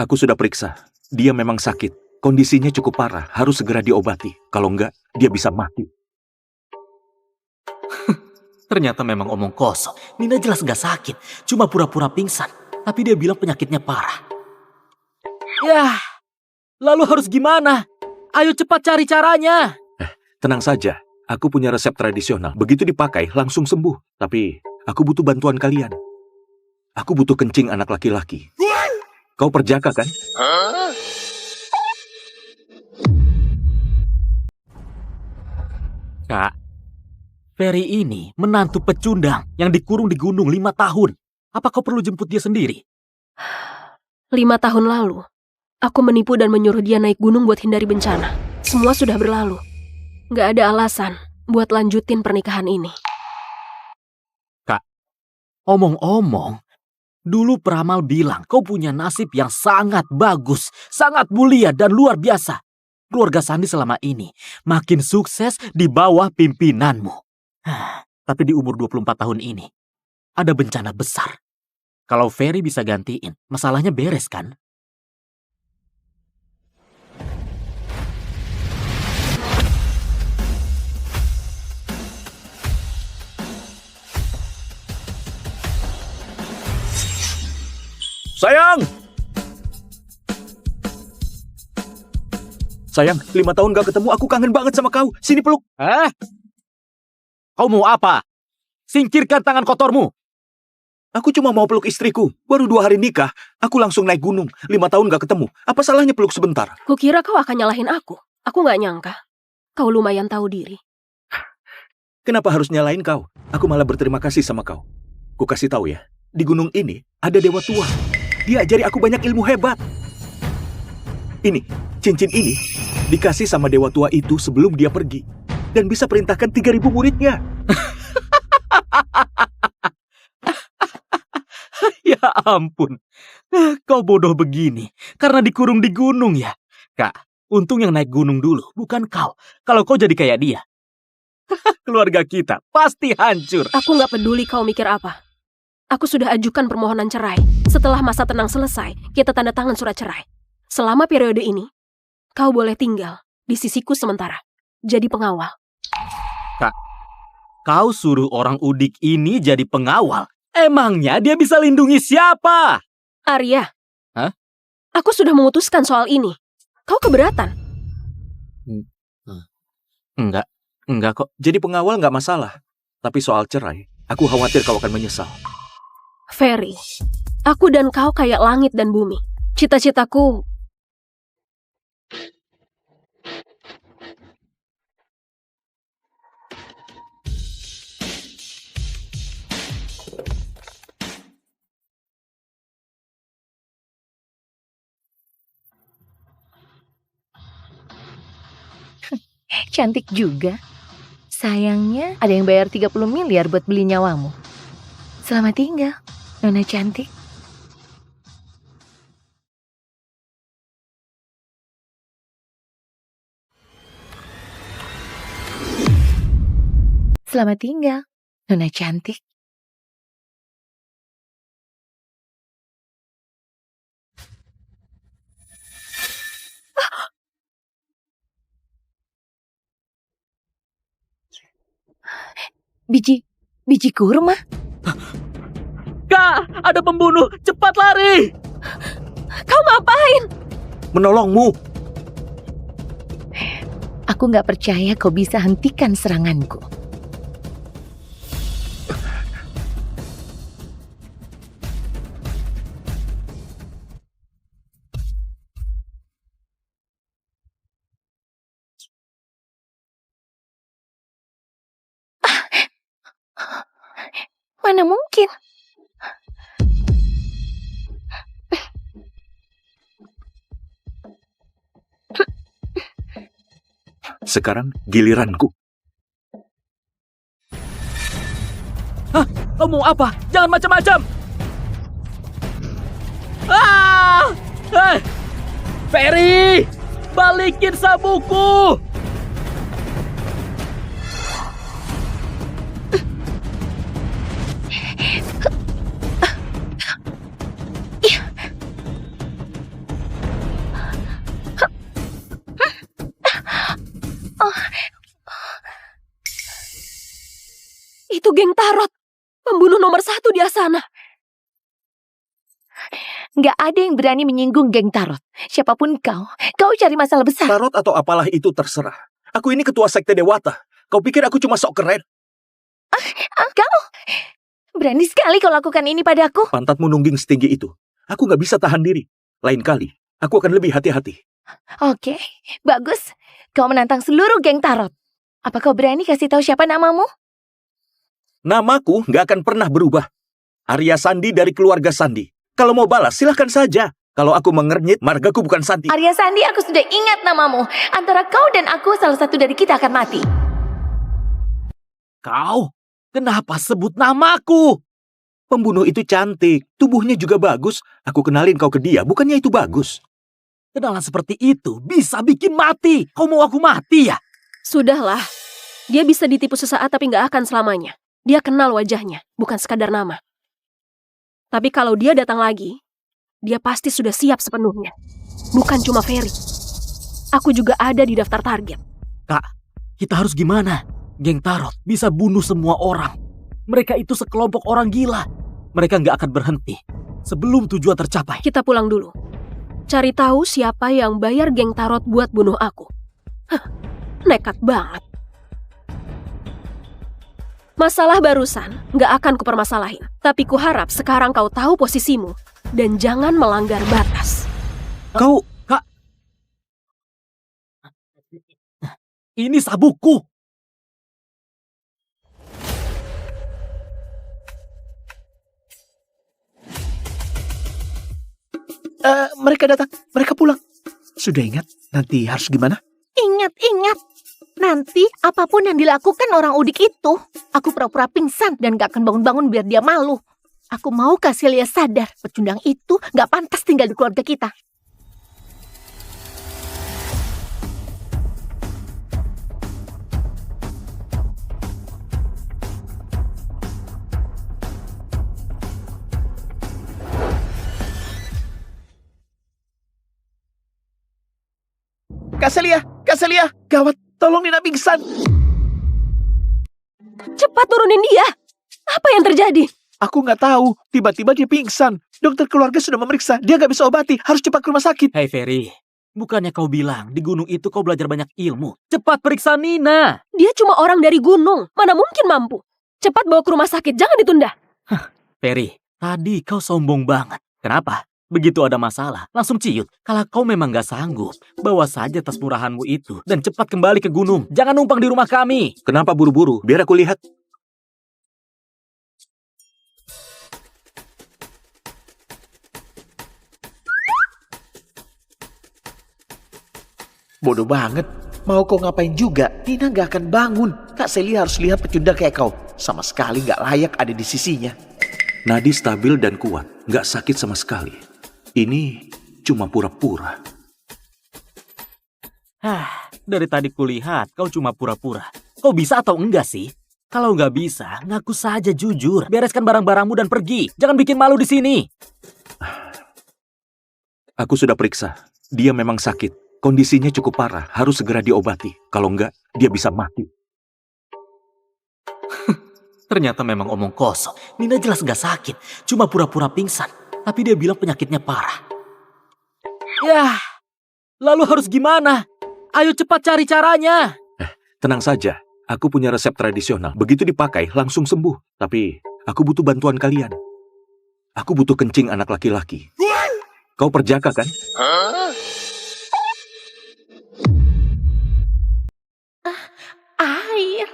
Aku sudah periksa. Dia memang sakit. Kondisinya cukup parah, harus segera diobati. Kalau enggak, dia bisa mati. Ternyata memang omong kosong. Nina jelas gak sakit, cuma pura-pura pingsan. Tapi dia bilang penyakitnya parah. Yah, lalu harus gimana? Ayo cepat cari caranya. Tenang saja, aku punya resep tradisional. Begitu dipakai, langsung sembuh. Tapi, aku butuh bantuan kalian. Aku butuh kencing anak laki-laki. Kau perjaka kan? Kak, Ferry ini menantu pecundang yang dikurung di gunung 5 tahun. Apa kau perlu jemput dia sendiri? 5 tahun lalu, aku menipu dan menyuruh dia naik gunung buat hindari bencana. Semua sudah berlalu. Gak ada alasan buat lanjutin pernikahan ini. Kak, omong-omong, dulu peramal bilang kau punya nasib yang sangat bagus, sangat mulia dan luar biasa. Keluarga Sandi selama ini makin sukses di bawah pimpinanmu. Tapi di umur 24 tahun ini, ada bencana besar. Kalau Ferry bisa gantiin, masalahnya beres kan? Sayang! Sayang, 5 tahun gak ketemu, aku kangen banget sama kau. Sini peluk. Kau mau apa? Singkirkan tangan kotormu. Aku cuma mau peluk istriku. Baru 2 hari nikah, aku langsung naik gunung. 5 tahun gak ketemu. Apa salahnya peluk sebentar? Kukira kau akan nyalahin aku. Aku gak nyangka. Kau lumayan tahu diri. Kenapa harus nyalain kau? Aku malah berterima kasih sama kau. Ku kasih tahu ya, di gunung ini ada dewa tua. Dia ajari aku banyak ilmu hebat. Ini, cincin ini dikasih sama dewa tua itu sebelum dia pergi. Dan bisa perintahkan 3.000 muridnya. Ya ampun, kau bodoh begini karena dikurung di gunung ya. Kak, untung yang naik gunung dulu, bukan kau. Kalau kau jadi kayak dia, keluarga kita pasti hancur. Aku gak peduli kau mikir apa. Aku sudah ajukan permohonan cerai. Setelah masa tenang selesai, kita tanda tangan surat cerai. Selama periode ini, kau boleh tinggal di sisiku sementara. Jadi pengawal. Kak, kau suruh orang udik ini jadi pengawal. Emangnya dia bisa lindungi siapa? Arya. Hah? Aku sudah memutuskan soal ini. Kau keberatan? Enggak kok. Jadi pengawal nggak masalah. Tapi soal cerai, aku khawatir kau akan menyesal. Ferry, aku dan kau kayak langit dan bumi. Cita-citaku... Cantik juga. Sayangnya ada yang bayar 30 miliar buat beli nyawamu. Selamat tinggal, Nona cantik. Selamat tinggal, Nona cantik. Biji kurma. Kak, ada pembunuh. Cepat lari. Kau ngapain? Menolongmu. Aku gak percaya kau bisa hentikan seranganku. Mana mungkin? Sekarang giliranku. Hah? Kau mau apa? Jangan macam-macam. Ah! Ferry! Balikin sabukku! Itu geng Tarot. Pembunuh nomor 1 di Asana. Nggak ada yang berani menyinggung geng Tarot. Siapapun kau cari masalah besar. Tarot atau apalah itu terserah. Aku ini ketua sekte Dewata. Kau pikir aku cuma sok keren? Kau berani sekali kau lakukan ini padaku. Pantatmu nungging setinggi itu. Aku nggak bisa tahan diri. Lain kali, aku akan lebih hati-hati. Oke, bagus. Kau menantang seluruh geng Tarot. Apa kau berani kasih tahu siapa namamu? Namaku nggak akan pernah berubah. Arya Sandi dari keluarga Sandi. Kalau mau balas, silahkan saja. Kalau aku mengernyit, margaku bukan Sandi. Arya Sandi, aku sudah ingat namamu. Antara kau dan aku, salah satu dari kita akan mati. Kau, kenapa sebut namaku? Pembunuh itu cantik, tubuhnya juga bagus. Aku kenalin kau ke dia, bukannya itu bagus? Kenalan seperti itu bisa bikin mati. Kau mau aku mati ya? Sudahlah. Dia bisa ditipu sesaat tapi nggak akan selamanya. Dia kenal wajahnya, bukan sekadar nama. Tapi kalau dia datang lagi, dia pasti sudah siap sepenuhnya. Bukan cuma Ferry. Aku juga ada di daftar target. Kak, kita harus gimana? Geng Tarot bisa bunuh semua orang. Mereka itu sekelompok orang gila. Mereka nggak akan berhenti sebelum tujuan tercapai. Kita pulang dulu. Cari tahu siapa yang bayar geng Tarot buat bunuh aku. Hah, nekat banget. Masalah barusan nggak akan kupermasalahin. Tapi kuharap sekarang kau tahu posisimu dan jangan melanggar batas. Kau... Kak, ini sabukku. Mereka datang, mereka pulang. Sudah ingat nanti harus gimana? Ingat. Nanti apapun yang dilakukan orang udik itu, aku pura-pura pingsan dan gak akan bangun-bangun biar dia malu. Aku mau kasih Lia sadar, pecundang itu gak pantas tinggal di keluarga kita. Kak Celia, gawat, tolong Nina pingsan. Cepat turunin dia. Apa yang terjadi? Aku nggak tahu, tiba-tiba dia pingsan. Dokter keluarga sudah memeriksa, dia nggak bisa obati, harus cepat ke rumah sakit. Hei Ferry, bukannya kau bilang di gunung itu kau belajar banyak ilmu? Cepat periksa Nina. Dia cuma orang dari gunung. Mana mungkin mampu. Cepat bawa ke rumah sakit, jangan ditunda. Ferry, tadi kau sombong banget. Kenapa? Begitu ada masalah, langsung ciut. Kalau kau memang gak sanggup, bawa saja tas murahanmu itu dan cepat kembali ke gunung. Jangan numpang di rumah kami. Kenapa buru-buru? Biar aku lihat. Bodoh banget. Mau kau ngapain juga, Nina nggak akan bangun. Kak Celia harus lihat pecundang kayak kau. Sama sekali nggak layak ada di sisinya. Nadi stabil dan kuat, nggak sakit sama sekali. Ini cuma pura-pura. Dari tadi kulihat kau cuma pura-pura. Kau bisa atau enggak sih? Kalau nggak bisa, ngaku saja jujur. Bereskan barang-barangmu dan pergi. Jangan bikin malu di sini. Aku sudah periksa. Dia memang sakit. Kondisinya cukup parah. Harus segera diobati. Kalau enggak, dia bisa mati. Ternyata memang omong kosong. Nina jelas nggak sakit. Cuma pura-pura pingsan. Tapi dia bilang penyakitnya parah. Yah, lalu harus gimana? Ayo cepat cari caranya. Tenang saja. Aku punya resep tradisional. Begitu dipakai, langsung sembuh. Tapi, aku butuh bantuan kalian. Aku butuh kencing anak laki-laki. Kau perjaka kan? Air.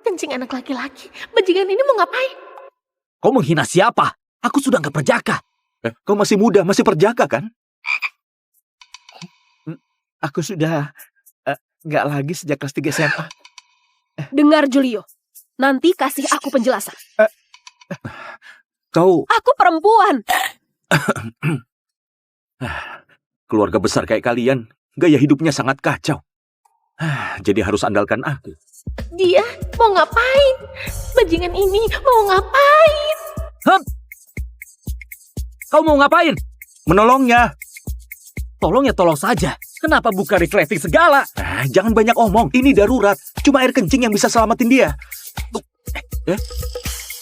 Kencing anak laki-laki. Bajingan ini mau ngapain? Kau menghina siapa? Aku sudah nggak perjaka. Kau masih muda, masih perjaka kan? Aku sudah nggak lagi sejak kelas 3 SMA. Dengar Julio. Nanti kasih aku penjelasan. Kau... Aku perempuan. Keluarga besar kayak kalian, gaya hidupnya sangat kacau. Jadi harus andalkan aku. Dia mau ngapain? Bajingan ini mau ngapain? Kau mau ngapain? Menolongnya. Tolong ya tolong saja. Kenapa buka refleksi segala? Jangan banyak omong, ini darurat. Cuma air kencing yang bisa selamatin dia.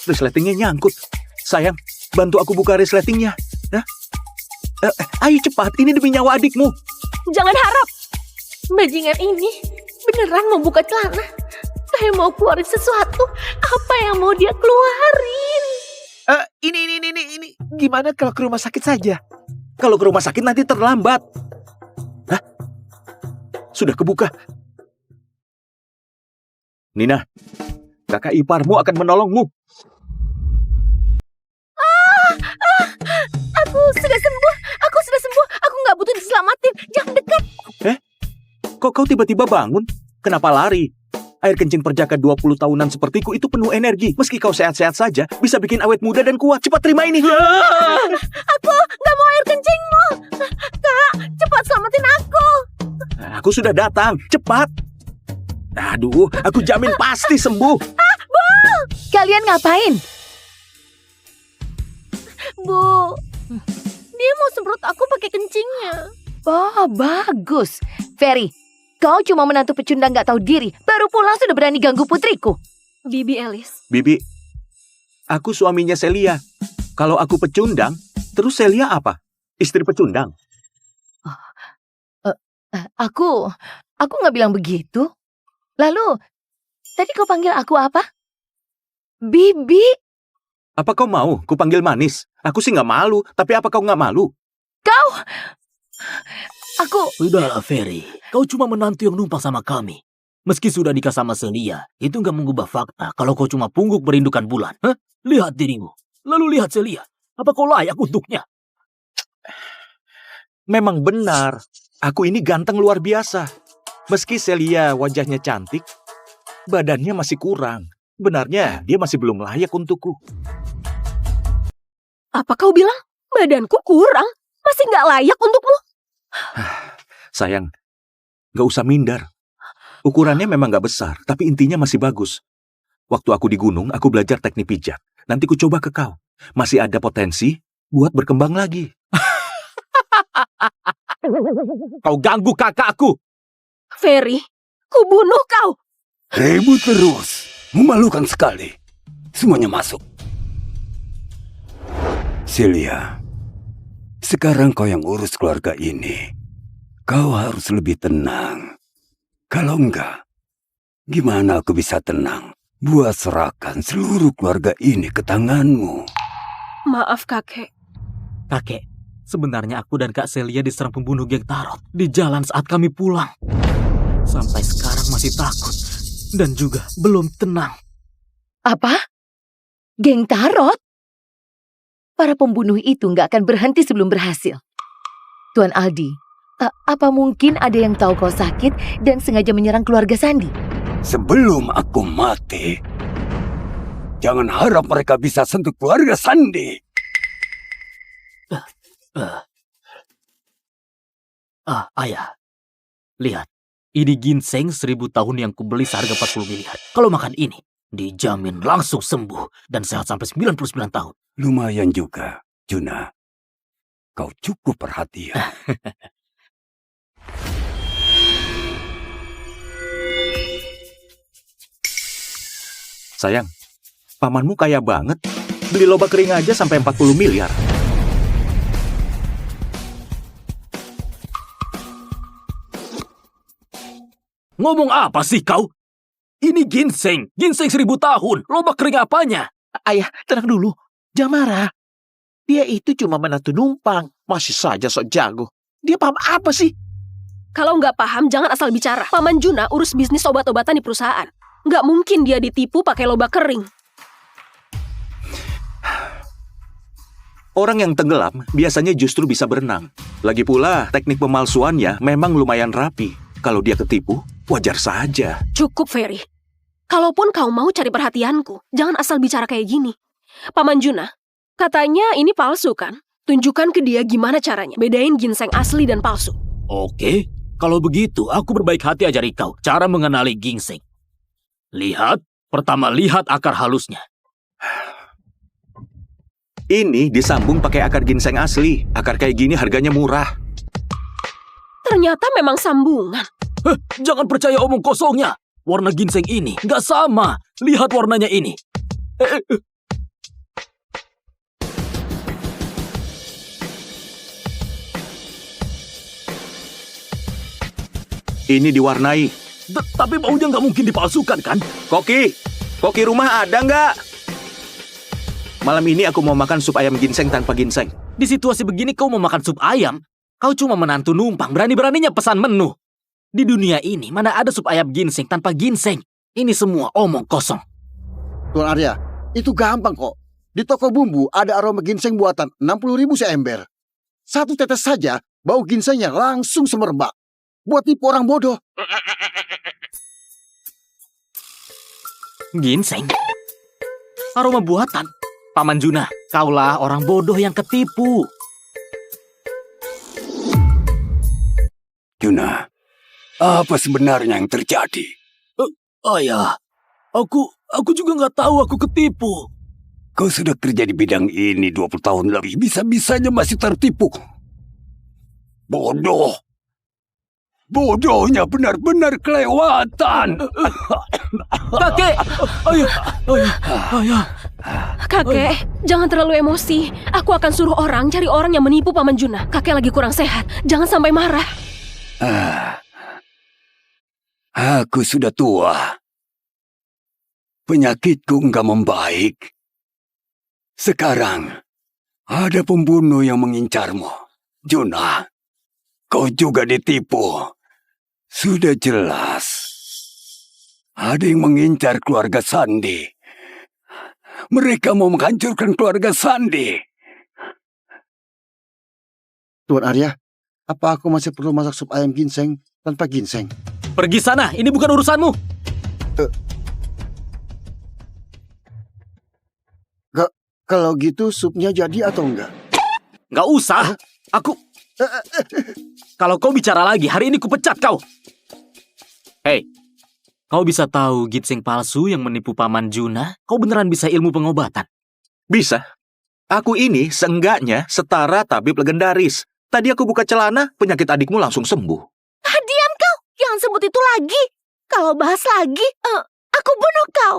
resletingnya nyangkut. Sayang, bantu aku buka resletingnya. Ya? Ayo cepat, ini demi nyawa adikmu. Jangan harap. Bajingan ini beneran mau buka celana. Saya mau keluarin sesuatu. Apa yang mau dia keluarin? Ini. Gimana kalau ke rumah sakit saja? Kalau ke rumah sakit nanti terlambat. Hah? Sudah kebuka. Nina, kakak iparmu akan menolongmu. Aku sudah sembuh. Aku nggak butuh diselamatin. Jangan dekat. Kok kau tiba-tiba bangun? Kenapa lari? Air kencing perjaka 20 tahunan sepertiku itu penuh energi. Meski kau sehat-sehat saja, bisa bikin awet muda dan kuat. Cepat terima ini. Aku nggak mau air kencingmu. Kak, cepat selamatin aku. Aku sudah datang. Cepat. Aduh, aku jamin pasti sembuh. Kalian ngapain? Bu, dia mau semprot aku pakai kencingnya. Oh, bagus. Ferry, kau cuma menantu pecundang gak tahu diri. Baru pulang sudah berani ganggu putriku. Bibi Elis. Bibi, aku suaminya Celia. Kalau aku pecundang, terus Celia apa? Istri pecundang. Aku gak bilang begitu. Lalu, tadi kau panggil aku apa? Bibi. Apa kau mau kupanggil manis? Aku sih nggak malu, tapi apa kau nggak malu? Sudahlah, Ferry. Kau cuma menantu yang numpang sama kami. Meski sudah nikah sama Celia, itu nggak mengubah fakta kalau kau cuma pungguk merindukan bulan. Hah? Lihat dirimu. Lalu lihat Celia. Apa kau layak untuknya? Memang benar, aku ini ganteng luar biasa. Meski Celia wajahnya cantik, badannya masih kurang. Benarnya dia masih belum layak untukku. Apa kau bilang? Badanku kurang? Masih nggak layak untukmu? Sayang, nggak usah minder. Ukurannya memang nggak besar, tapi intinya masih bagus. Waktu aku di gunung, aku belajar teknik pijat. Nanti ku coba ke kau. Masih ada potensi buat berkembang lagi. Kau ganggu kakakku. Ferry, ku bunuh kau. Ribut terus. Memalukan sekali. Semuanya masuk. Celia, sekarang kau yang urus keluarga ini. Kau harus lebih tenang. Kalau enggak, gimana aku bisa tenang? Buat serahkan seluruh keluarga ini ke tanganmu. Maaf, kakek. Kakek, sebenarnya aku dan Kak Celia diserang pembunuh geng Tarot di jalan saat kami pulang. Sampai sekarang masih takut dan juga belum tenang. Apa? Geng Tarot? Para pembunuh itu nggak akan berhenti sebelum berhasil. Tuan Aldi, apa mungkin ada yang tahu kau sakit dan sengaja menyerang keluarga Sandi? Sebelum aku mati, jangan harap mereka bisa sentuh keluarga Sandi. Ayah, lihat. Ini ginseng 1000 tahun yang kubeli seharga 40 miliar. Kalau makan ini, dijamin langsung sembuh dan sehat sampai 99 tahun. Lumayan juga, Juna. Kau cukup perhatian. Sayang, pamanmu kaya banget. Beli lobak kering aja sampai 40 miliar. Ngomong apa sih kau? Ini ginseng 1000 tahun. Lobak kering apanya? Ayah, tenang dulu. Jangan marah. Dia itu cuma menantu numpang. Masih saja sok jago. Dia paham apa sih? Kalau nggak paham, jangan asal bicara. Paman Juna urus bisnis obat-obatan di perusahaan. Nggak mungkin dia ditipu pakai lobak kering. Orang yang tenggelam biasanya justru bisa berenang. Lagi pula, teknik pemalsuannya memang lumayan rapi. Kalau dia ketipu, wajar saja. Cukup, Ferry. Kalaupun kau mau cari perhatianku, jangan asal bicara kayak gini. Paman Juna, katanya ini palsu kan? Tunjukkan ke dia gimana caranya. Bedain ginseng asli dan palsu. Oke, kalau begitu aku berbaik hati ajari kau cara mengenali ginseng. Lihat, pertama lihat akar halusnya. Ini disambung pakai akar ginseng asli. Akar kayak gini harganya murah. Ternyata memang sambungan. Jangan percaya omong kosongnya. Warna ginseng ini nggak sama. Lihat warnanya ini. Ini diwarnai. Tapi baunya nggak mungkin dipalsukan kan? Koki rumah ada nggak? Malam ini aku mau makan sup ayam ginseng tanpa ginseng. Di situasi begini kau mau makan sup ayam? Kau cuma menantu numpang, berani-beraninya pesan menu. Di dunia ini mana ada sup ayam ginseng tanpa ginseng? Ini semua omong kosong. Tuan Arya, itu gampang kok. Di toko bumbu ada aroma ginseng buatan 60.000 seember. Satu tetes saja, bau ginsengnya langsung semerbak. Buat tipu orang bodoh. Ginseng? Aroma buatan? Paman Juna, kaulah orang bodoh yang ketipu. Juna, apa sebenarnya yang terjadi? Ayah, aku juga nggak tahu aku ketipu. Kau sudah kerja di bidang ini 20 tahun lebih, bisa-bisanya masih tertipu. Bodoh. Bodohnya benar-benar kelewatan. Kakek! Ayah. Kakek, jangan terlalu emosi. Aku akan suruh orang cari orang yang menipu Paman Juna. Kakek lagi kurang sehat. Jangan sampai marah. Aku sudah tua. Penyakitku enggak membaik. Sekarang, ada pembunuh yang mengincarmu. Juna, kau juga ditipu. Sudah jelas. Ada yang mengincar keluarga Sandi. Mereka mau menghancurkan keluarga Sandi. Tuan Arya, apa aku masih perlu masak sup ayam ginseng tanpa ginseng? Pergi sana, ini bukan urusanmu. Kalau gitu supnya jadi atau enggak? Nggak usah. Kalau kau bicara lagi, hari ini kupecat kau. Hei, kau bisa tahu ginseng palsu yang menipu Paman Juna? Kau beneran bisa ilmu pengobatan? Bisa. Aku ini seenggaknya setara tabib legendaris. Tadi aku buka celana, penyakit adikmu langsung sembuh. Diam kau, jangan sebut itu lagi. Kalau bahas lagi, aku bunuh kau.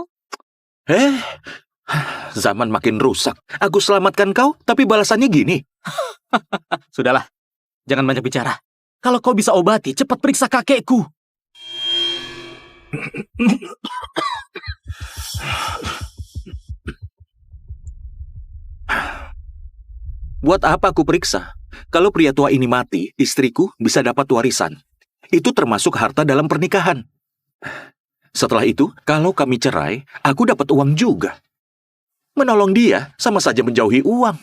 Zaman makin rusak. Aku selamatkan kau, tapi balasannya gini. Sudahlah, jangan banyak bicara. Kalau kau bisa obati, cepat periksa kakekku. Buat apa aku periksa? Kalau pria tua ini mati, istriku bisa dapat warisan. Itu termasuk harta dalam pernikahan. Setelah itu, kalau kami cerai, aku dapat uang juga. Menolong dia sama saja menjauhi uang.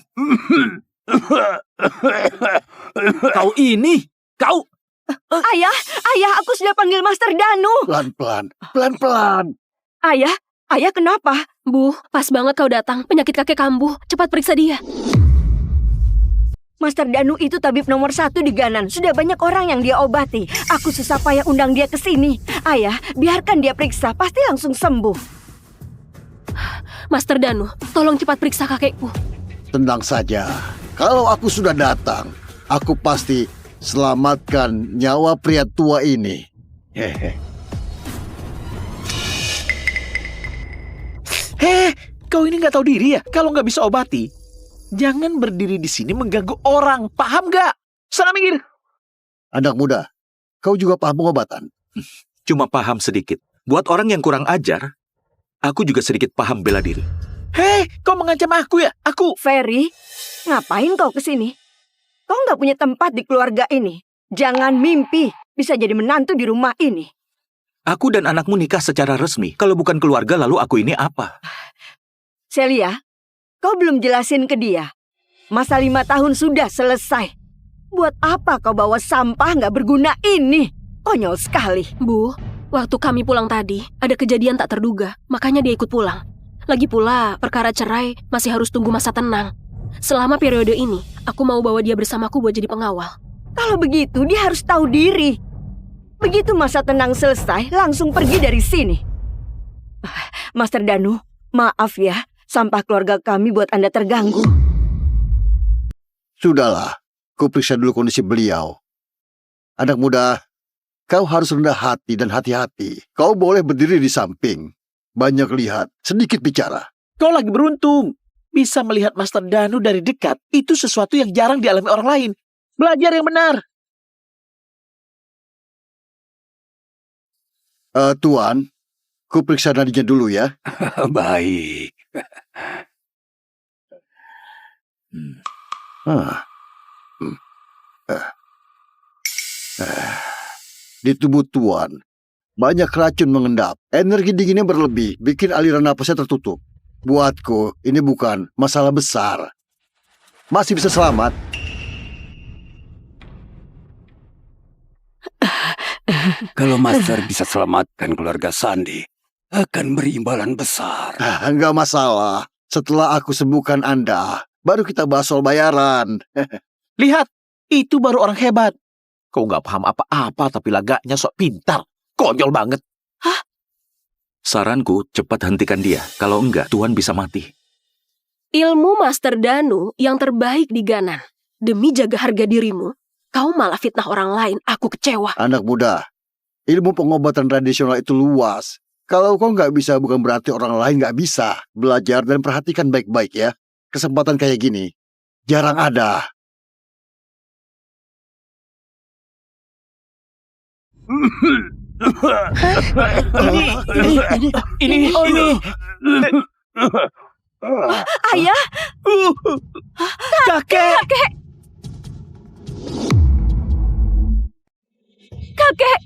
Kau... Ayah, aku sudah panggil Master Danu. Pelan-pelan. Ayah kenapa? Bu, pas banget kau datang. Penyakit kakek kambuh. Cepat periksa dia. Master Danu itu tabib nomor 1 di Ganan. Sudah banyak orang yang dia obati. Aku susah payah undang dia ke sini. Ayah, biarkan dia periksa. Pasti langsung sembuh. Master Danu, tolong cepat periksa kakekku. Tenang saja. Kalau aku sudah datang, aku pasti selamatkan nyawa pria tua ini. Kau ini nggak tahu diri ya? Kalau nggak bisa obati, jangan berdiri di sini mengganggu orang. Paham nggak? Sana minggir. Anak muda, kau juga paham pengobatan? Cuma paham sedikit. Buat orang yang kurang ajar, aku juga sedikit paham bela diri. Kau mengancam aku ya? Ferry, ngapain kau ke sini? Kau nggak punya tempat di keluarga ini. Jangan mimpi bisa jadi menantu di rumah ini. Aku dan anakmu nikah secara resmi. Kalau bukan keluarga, lalu aku ini apa? Celia, kau belum jelasin ke dia. Masa 5 tahun sudah selesai. Buat apa kau bawa sampah nggak berguna ini? Konyol sekali. Bu, waktu kami pulang tadi, ada kejadian tak terduga. Makanya dia ikut pulang. Lagi pula, perkara cerai masih harus tunggu masa tenang. Selama periode ini, aku mau bawa dia bersamaku buat jadi pengawal. Kalau begitu, dia harus tahu diri. Begitu masa tenang selesai, langsung pergi dari sini. Master Danu, maaf ya, sampah keluarga kami buat Anda terganggu. Sudahlah, ku periksa dulu kondisi beliau. Anak muda, kau harus rendah hati dan hati-hati. Kau boleh berdiri di samping. Banyak lihat, sedikit bicara. Kau lagi beruntung. Bisa melihat Master Danu dari dekat. Itu sesuatu yang jarang dialami orang lain. Belajar yang benar. Tuan, ku periksa nadinya dulu ya. Baik. Ah. Di tubuh Tuan, banyak racun mengendap. Energi dinginnya berlebih, bikin aliran napasnya tertutup. Buatku, ini bukan masalah besar. Masih bisa selamat. Kalau Master bisa selamatkan keluarga Sandi, akan berimbalan besar. Enggak masalah. Setelah aku sembuhkan Anda, baru kita bahas soal bayaran. Lihat, itu baru orang hebat. Kau nggak paham apa-apa tapi lagaknya sok pintar. Konyol banget. Saranku, cepat hentikan dia. Kalau enggak, Tuan bisa mati. Ilmu Master Danu yang terbaik di Ganan. Demi jaga harga dirimu, kau malah fitnah orang lain. Aku kecewa. Anak muda, ilmu pengobatan tradisional itu luas. Kalau kau nggak bisa, bukan berarti orang lain nggak bisa. Belajar dan perhatikan baik-baik ya. Kesempatan kayak gini jarang ada. Ini. Ayah, Kakek. kakek!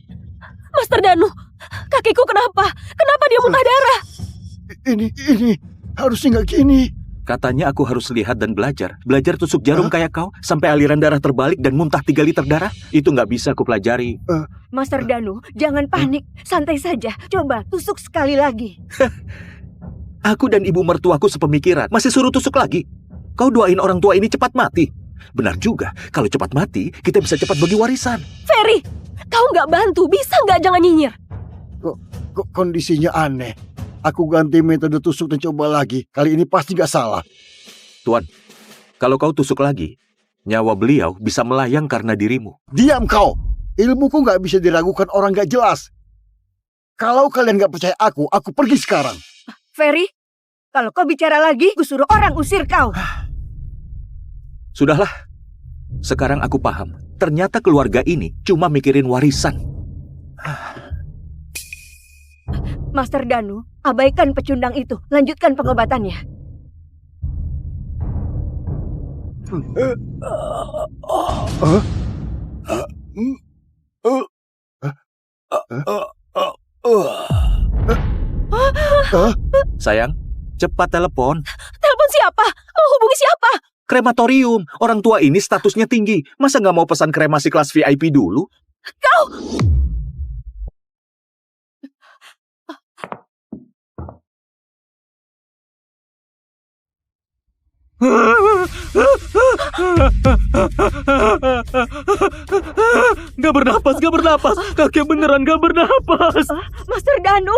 Master Danu, kakekku kenapa? Kenapa dia muntah darah? Ini harusnya nggak gini. Katanya aku harus lihat dan belajar. Belajar tusuk jarum kayak kau, sampai aliran darah terbalik dan muntah 3 liter darah. Itu nggak bisa aku pelajari. Master Danu, jangan panik. Santai saja. Coba tusuk sekali lagi. Aku dan ibu mertuaku sepemikiran. Masih suruh tusuk lagi. Kau doain orang tua ini cepat mati. Benar juga, kalau cepat mati, kita bisa cepat bagi warisan. Ferry, kau nggak bantu, bisa nggak jangan nyinyir? Kok kondisinya aneh. Aku ganti metode tusuk dan coba lagi. Kali ini pasti nggak salah. Tuan, kalau kau tusuk lagi, nyawa beliau bisa melayang karena dirimu. Diam kau. Ilmuku nggak bisa diragukan orang nggak jelas. Kalau kalian nggak percaya aku pergi sekarang. Ferry, kalau kau bicara lagi, ku suruh orang usir kau. Sudahlah, sekarang aku paham. Ternyata keluarga ini cuma mikirin warisan. Master Danu, abaikan pecundang itu. Lanjutkan pengobatannya. Sayang, cepat telepon. Telepon siapa? Mau hubungi siapa? Krematorium. Orang tua ini statusnya tinggi. Masa nggak mau pesan kremasi kelas VIP dulu? Gak bernapas. Kakek beneran gak bernapas. Master Danu,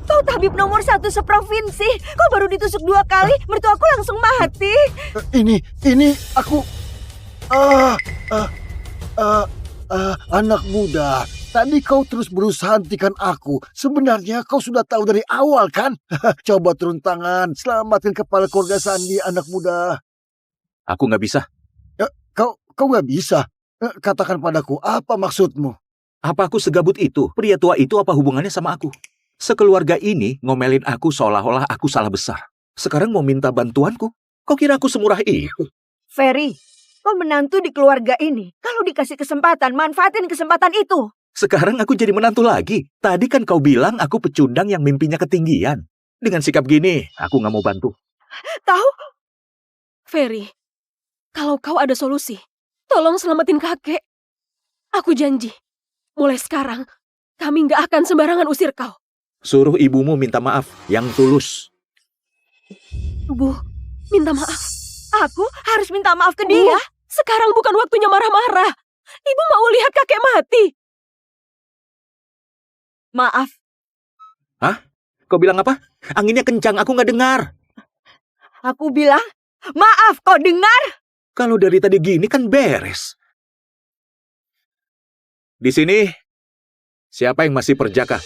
kau tabib nomor 1 seprovinsi. Kau baru ditusuk 2 kali, mertuaku langsung mati. Ini aku. Anak muda. Tadi kau terus berusaha hentikan aku. Sebenarnya kau sudah tahu dari awal kan? Coba turun tangan, selamatkan kepala keluarga Sandi, anak muda. Aku nggak bisa. Kau nggak bisa. Katakan padaku, apa maksudmu? Apa aku segabut itu? Pria tua itu apa hubungannya sama aku? Sekeluarga ini ngomelin aku seolah-olah aku salah besar. Sekarang mau minta bantuanku? Kau kira aku semurah itu? Ferry, kau menantu di keluarga ini. Kalau dikasih kesempatan, manfaatin kesempatan itu. Sekarang aku jadi menantu lagi. Tadi kan kau bilang aku pecundang yang mimpinya ketinggian. Dengan sikap gini, aku nggak mau bantu. Tahu? Ferry, kalau kau ada solusi, tolong selamatin kakek. Aku janji, mulai sekarang, kami nggak akan sembarangan usir kau. Suruh ibumu minta maaf yang tulus. Bu, minta maaf. Aku harus minta maaf ke dia. Sekarang bukan waktunya marah-marah. Ibu mau lihat kakek mati. Maaf. Hah? Kau bilang apa? Anginnya kencang, aku nggak dengar. Aku bilang, maaf, kau dengar? Kalau dari tadi gini kan beres. Di sini, siapa yang masih perjaka?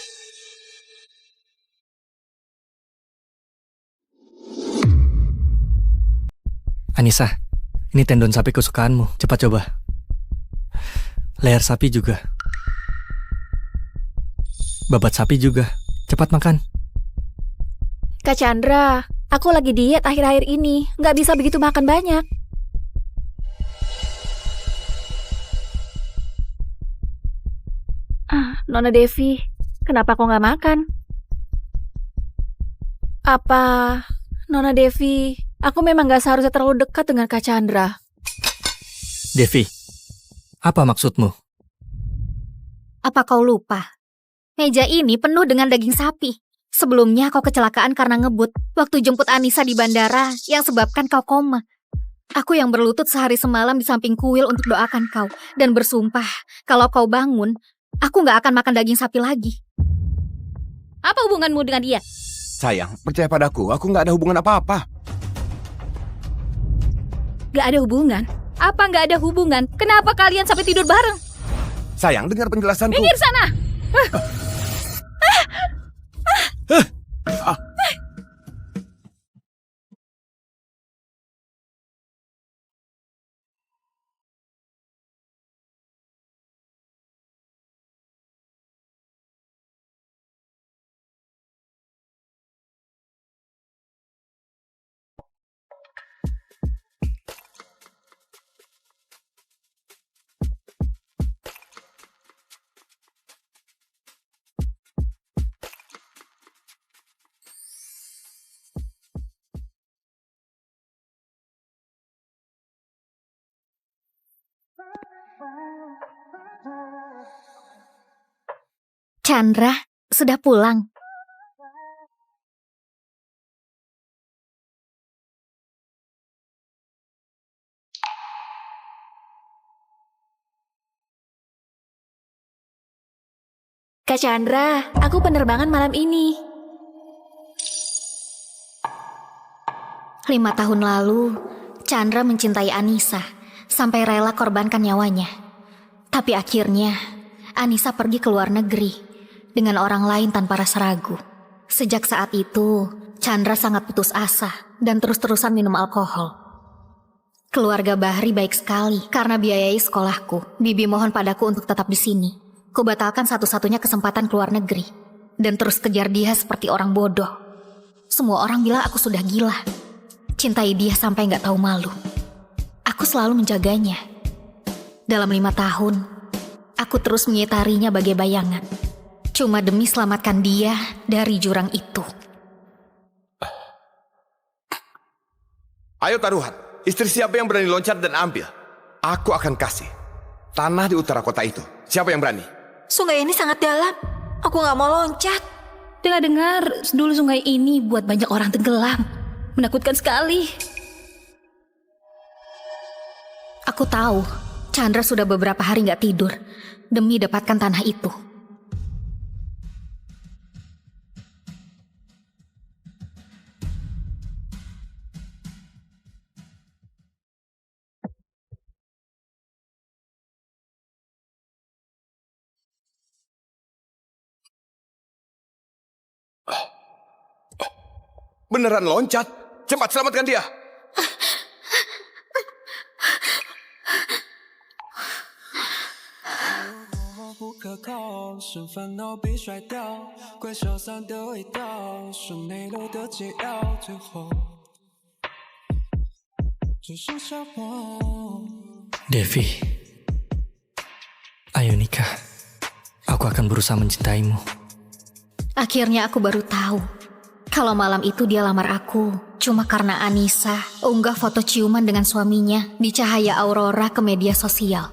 Anissa, ini tendon sapi kesukaanmu. Cepat coba. Leher sapi juga. Babat sapi juga. Cepat makan. Kak Chandra, aku lagi diet akhir-akhir ini. Nggak bisa begitu makan banyak. Nona Devi, kenapa kau nggak makan? Apa, Nona Devi, aku memang nggak seharusnya terlalu dekat dengan Kak Chandra. Devi, apa maksudmu? Apa kau lupa? Meja ini penuh dengan daging sapi. Sebelumnya kau kecelakaan karena ngebut waktu jemput Anissa di bandara yang sebabkan kau koma. Aku yang berlutut sehari semalam di samping kuil untuk doakan kau dan bersumpah kalau kau bangun, aku nggak akan makan daging sapi lagi. Apa hubunganmu dengan dia? Sayang, percaya padaku, aku nggak ada hubungan apa-apa. Nggak ada hubungan? Apa nggak ada hubungan? Kenapa kalian sampai tidur bareng? Sayang, dengar penjelasanku. Minggir sana! Chandra, sudah pulang. Kak Chandra, aku penerbangan malam ini. 5 tahun lalu, Chandra mencintai Anissa sampai rela korbankan nyawanya. Tapi akhirnya, Anissa pergi ke luar negeri dengan orang lain tanpa rasa ragu. Sejak saat itu, Chandra sangat putus asa dan terus-terusan minum alkohol. Keluarga Bahri baik sekali karena biayai sekolahku. Bibi mohon padaku untuk tetap di sini. Kubatalkan satu-satunya kesempatan keluar negeri dan terus kejar dia seperti orang bodoh. Semua orang bilang aku sudah gila. Cintai dia sampai gak tahu malu. Aku selalu menjaganya. Dalam 5 tahun, aku terus mengitarinya bagai bayangan. Cuma demi selamatkan dia dari jurang itu. Ayo taruhan, istri siapa yang berani loncat dan ambil? Aku akan kasih tanah di utara kota itu. Siapa yang berani? Sungai ini sangat dalam. Aku gak mau loncat. Dengar-dengar dulu sungai ini buat banyak orang tenggelam. Menakutkan sekali. Aku tahu Chandra sudah beberapa hari gak tidur demi dapatkan tanah itu. Beneran loncat? Cepat selamatkan dia. Devi, ayo nikah. Aku akan berusaha mencintaimu. Akhirnya aku baru tahu kalau malam itu dia lamar aku cuma karena Anissa unggah foto ciuman dengan suaminya di cahaya aurora ke media sosial.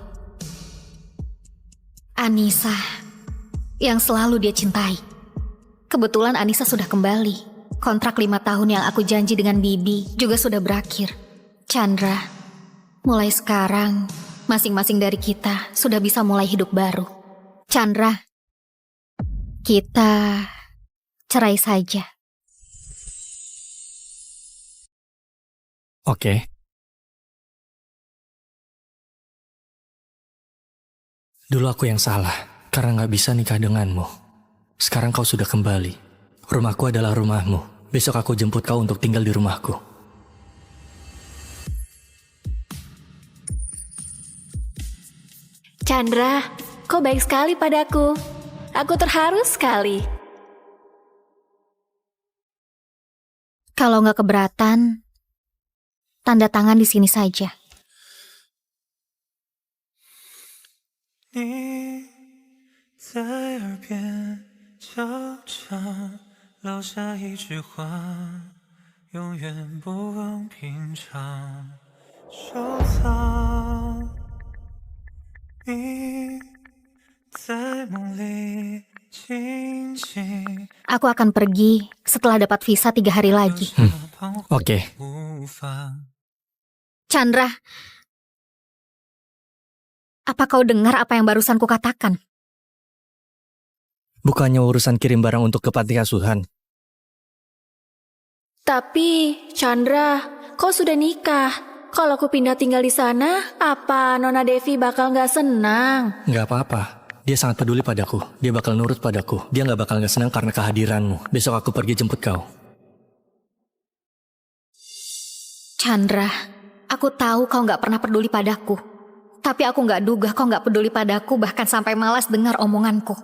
Anissa yang selalu dia cintai. Kebetulan Anissa sudah kembali. Kontrak 5 tahun yang aku janji dengan Bibi juga sudah berakhir. Chandra, mulai sekarang masing-masing dari kita sudah bisa mulai hidup baru. Chandra, kita cerai saja. Oke. Dulu aku yang salah, karena gak bisa nikah denganmu. Sekarang kau sudah kembali. Rumahku adalah rumahmu. Besok aku jemput kau untuk tinggal di rumahku. Chandra, kau baik sekali padaku. Aku terharu sekali. Kalau nggak keberatan, tanda tangan di sini saja. 你在耳边悄悄撂下一句话，永远不忘平常。收藏你在梦里轻轻。 Aku akan pergi setelah dapat visa 3 hari lagi. Oke. Chandra, apa kau dengar apa yang barusan kukatakan? Bukannya urusan kirim barang untuk ke panti asuhan. Tapi, Chandra, kau sudah nikah. Kalau aku pindah tinggal di sana, apa Nona Devi bakal nggak senang? Nggak apa-apa. Dia sangat peduli padaku. Dia bakal nurut padaku. Dia nggak bakal nggak senang karena kehadiranmu. Besok aku pergi jemput kau. Chandra, aku tahu kau nggak pernah peduli padaku. Tapi aku nggak duga kau nggak peduli padaku, bahkan sampai malas dengar omonganku.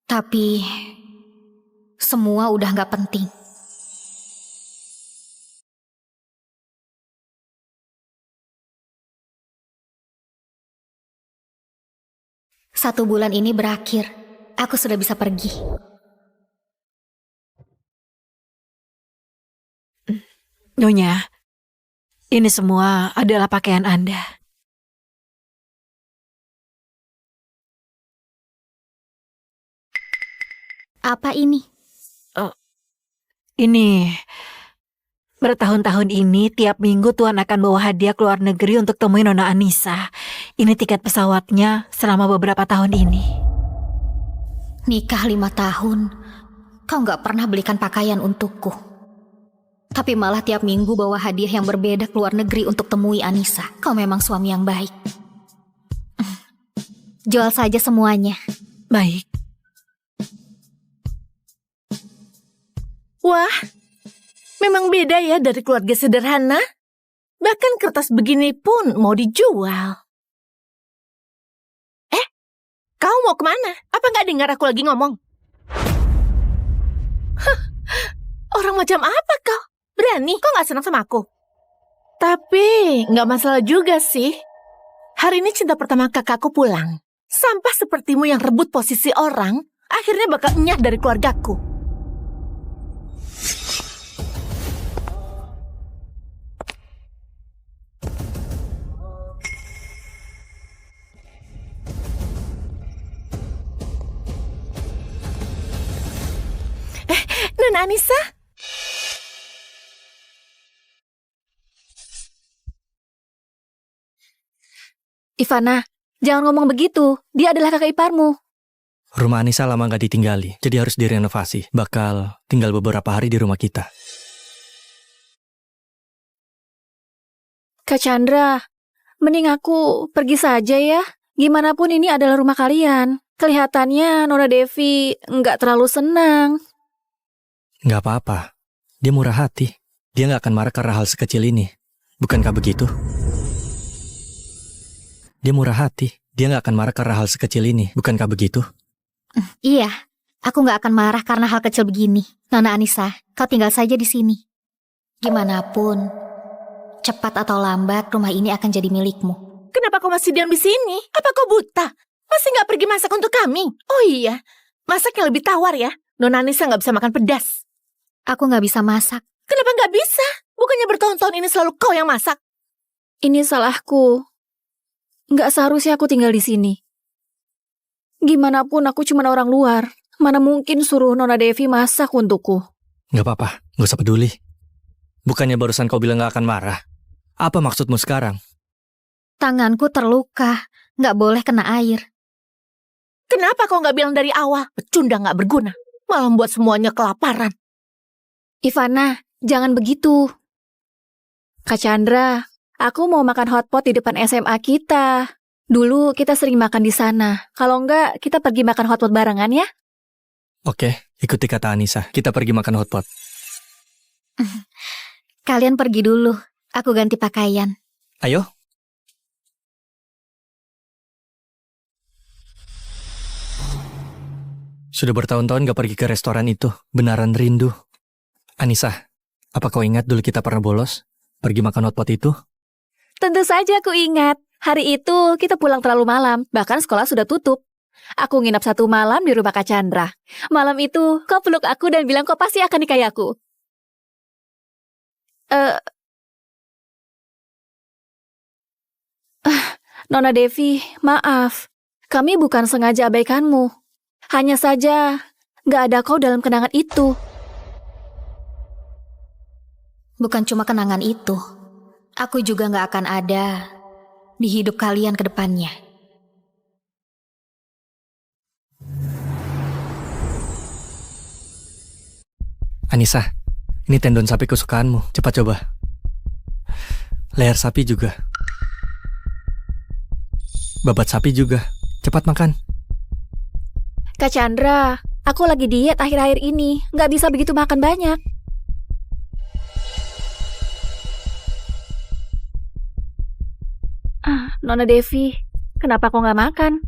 Tapi, semua udah nggak penting. Satu bulan ini berakhir, aku sudah bisa pergi. Nyonya, ini semua adalah pakaian Anda. Apa ini? Ini, bertahun-tahun ini tiap minggu Tuan akan bawa hadiah ke luar negeri untuk temuin Nona Anissa. Ini tiket pesawatnya selama beberapa tahun ini. Nikah 5 tahun, kau nggak pernah belikan pakaian untukku. Tapi malah tiap minggu bawa hadiah yang berbeda ke luar negeri untuk temui Anissa. Kau memang suami yang baik. Jual saja semuanya. Baik. Wah, memang beda ya dari keluarga sederhana. Bahkan kertas begini pun mau dijual. Kau mau kemana? Apa nggak dengar aku lagi ngomong? Hah, orang macam apa kau? Berani? Kau nggak senang sama aku? Tapi nggak masalah juga sih. Hari ini cinta pertama kakakku pulang. Sampah sepertimu yang rebut posisi orang, akhirnya bakal enyah dari keluargaku. Nona Anissa? Ivana, jangan ngomong begitu. Dia adalah kakak iparmu. Rumah Anissa lama nggak ditinggali, jadi harus direnovasi. Bakal tinggal beberapa hari di rumah kita. Kak Chandra, mending aku pergi saja ya. Gimana pun ini adalah rumah kalian. Kelihatannya Nona Devi nggak terlalu senang. Nggak apa-apa. Dia murah hati. Dia nggak akan marah karena hal sekecil ini. Bukankah begitu? Dia murah hati. Dia nggak akan marah karena hal sekecil ini. Bukankah begitu? Iya, aku nggak akan marah karena hal kecil begini. Nona Anissa, kau tinggal saja di sini. Gimanapun, cepat atau lambat rumah ini akan jadi milikmu. Kenapa kau masih diam di sini? Apa kau buta? Masih nggak pergi masak untuk kami? Oh iya, masak yang lebih tawar ya. Nona Anissa nggak bisa makan pedas. Aku nggak bisa masak. Kenapa nggak bisa? Bukannya bertahun-tahun ini selalu kau yang masak? Ini salahku. Nggak seharusnya aku tinggal di sini. Gimana pun aku cuma orang luar. Mana mungkin suruh Nona Devi masak untukku. Nggak apa-apa, nggak usah peduli. Bukannya barusan kau bilang nggak akan marah. Apa maksudmu sekarang? Tanganku terluka. Nggak boleh kena air. Kenapa kau nggak bilang dari awal? Pecundang nggak berguna. Malah membuat semuanya kelaparan. Ivana, jangan begitu. Kak Chandra, aku mau makan hotpot di depan SMA kita. Dulu kita sering makan di sana. Kalau enggak, kita pergi makan hotpot barengan ya? Oke, ikuti kata Anissa. Kita pergi makan hotpot. Kalian pergi dulu. Aku ganti pakaian. Sudah bertahun-tahun gak pergi ke restoran itu. Benaran rindu. Anissa, apa kau ingat dulu kita pernah bolos? Pergi makan hotpot itu? Tentu saja aku ingat. Hari itu kita pulang terlalu malam, bahkan sekolah sudah tutup. Aku nginap 1 malam di rumah Kak Chandra. Malam itu, kau peluk aku dan bilang kau pasti akan nikahi aku. Nona Devi, maaf. Kami bukan sengaja abaikanmu. Hanya saja, gak ada kau dalam kenangan itu. Bukan cuma kenangan itu. Aku juga gak akan ada di hidup kalian ke depannya. Anissa, ini tendon sapi kesukaanmu. Cepat coba. Leher sapi juga. Babat sapi juga. Cepat makan. Kak Chandra, aku lagi diet akhir-akhir ini. Gak bisa begitu makan banyak. Nona Devi, kenapa kau gak makan?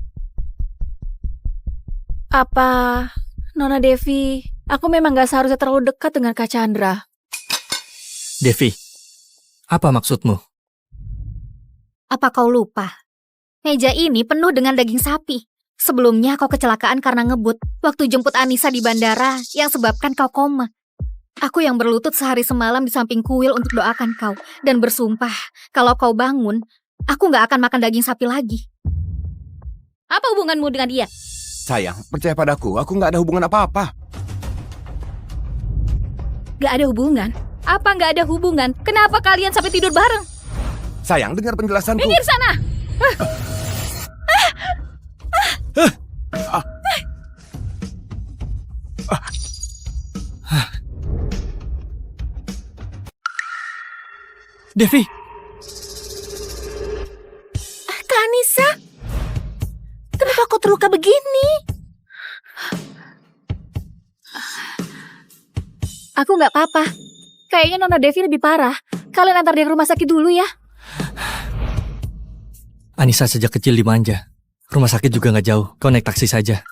Apa, Nona Devi, aku memang gak seharusnya terlalu dekat dengan Kak Chandra. Devi, apa maksudmu? Apa kau lupa? Meja ini penuh dengan daging sapi. Sebelumnya kau kecelakaan karena ngebut waktu jemput Anissa di bandara yang sebabkan kau koma. Aku yang berlutut sehari semalam di samping kuil untuk doakan kau dan bersumpah kalau kau bangun, aku gak akan makan daging sapi lagi. Apa hubunganmu dengan dia? Sayang, percaya padaku, aku nggak ada hubungan apa-apa. Gak ada hubungan? Apa gak ada hubungan? Kenapa kalian sampai tidur bareng? Sayang, dengar penjelasanku. Minggir sana! Devi! Kak Anissa, kenapa kau terluka begini? Aku gak apa-apa. Kayaknya Nona Devi lebih parah. Kalian antar dia ke rumah sakit dulu ya. Anissa sejak kecil dimanja. Rumah sakit juga gak jauh. Kau naik taksi saja.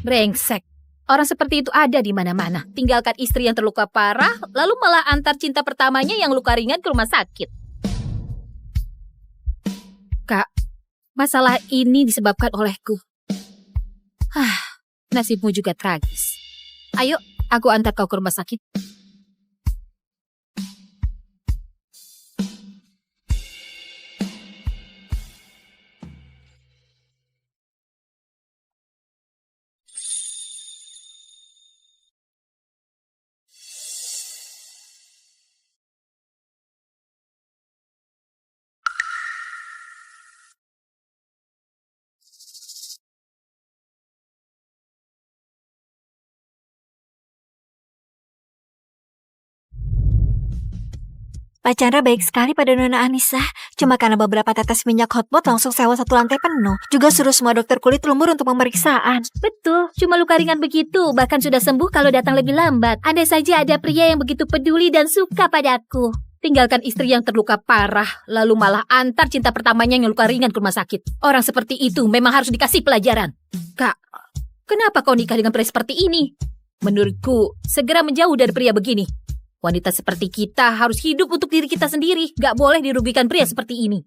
Brengsek. Orang seperti itu ada di mana-mana. Tinggalkan istri yang terluka parah, lalu malah antar cinta pertamanya yang luka ringan ke rumah sakit. Kak, masalah ini disebabkan olehku. Nasibmu juga tragis. Ayo, aku antar kau ke rumah sakit. Pak Chandra baik sekali pada Nona Anissa. Cuma karena beberapa tetes minyak hotpot langsung sewa 1 lantai penuh. Juga suruh semua dokter kulit lumur untuk pemeriksaan. Betul, cuma luka ringan begitu. Bahkan sudah sembuh kalau datang lebih lambat. Andai saja ada pria yang begitu peduli dan suka padaku. Tinggalkan istri yang terluka parah, lalu malah antar cinta pertamanya yang luka ringan ke rumah sakit. Orang seperti itu memang harus dikasih pelajaran. Kak, kenapa kau nikah dengan pria seperti ini? Menurutku, segera menjauh dari pria begini. Wanita seperti kita harus hidup untuk diri kita sendiri. Gak boleh dirugikan pria seperti ini.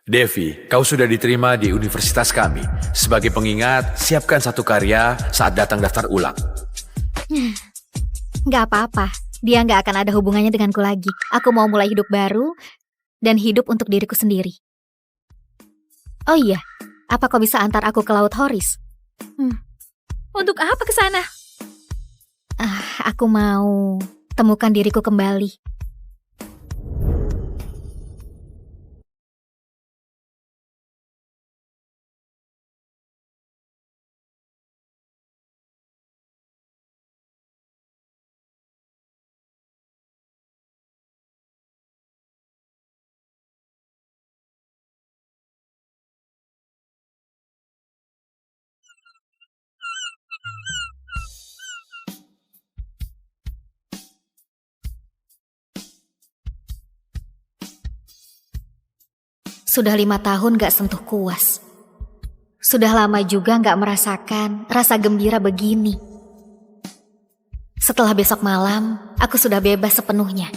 Devi, kau sudah diterima di universitas kami. Sebagai pengingat, siapkan 1 karya saat datang daftar ulang. Gak apa-apa. Dia gak akan ada hubungannya denganku lagi. Aku mau mulai hidup baru dan hidup untuk diriku sendiri. Oh iya, apa kau bisa antar aku ke Laut Horis? Untuk apa ke sana? Aku mau temukan diriku kembali. Sudah 5 tahun gak sentuh kuas. Sudah lama juga gak merasakan rasa gembira begini. Setelah besok malam, aku sudah bebas sepenuhnya.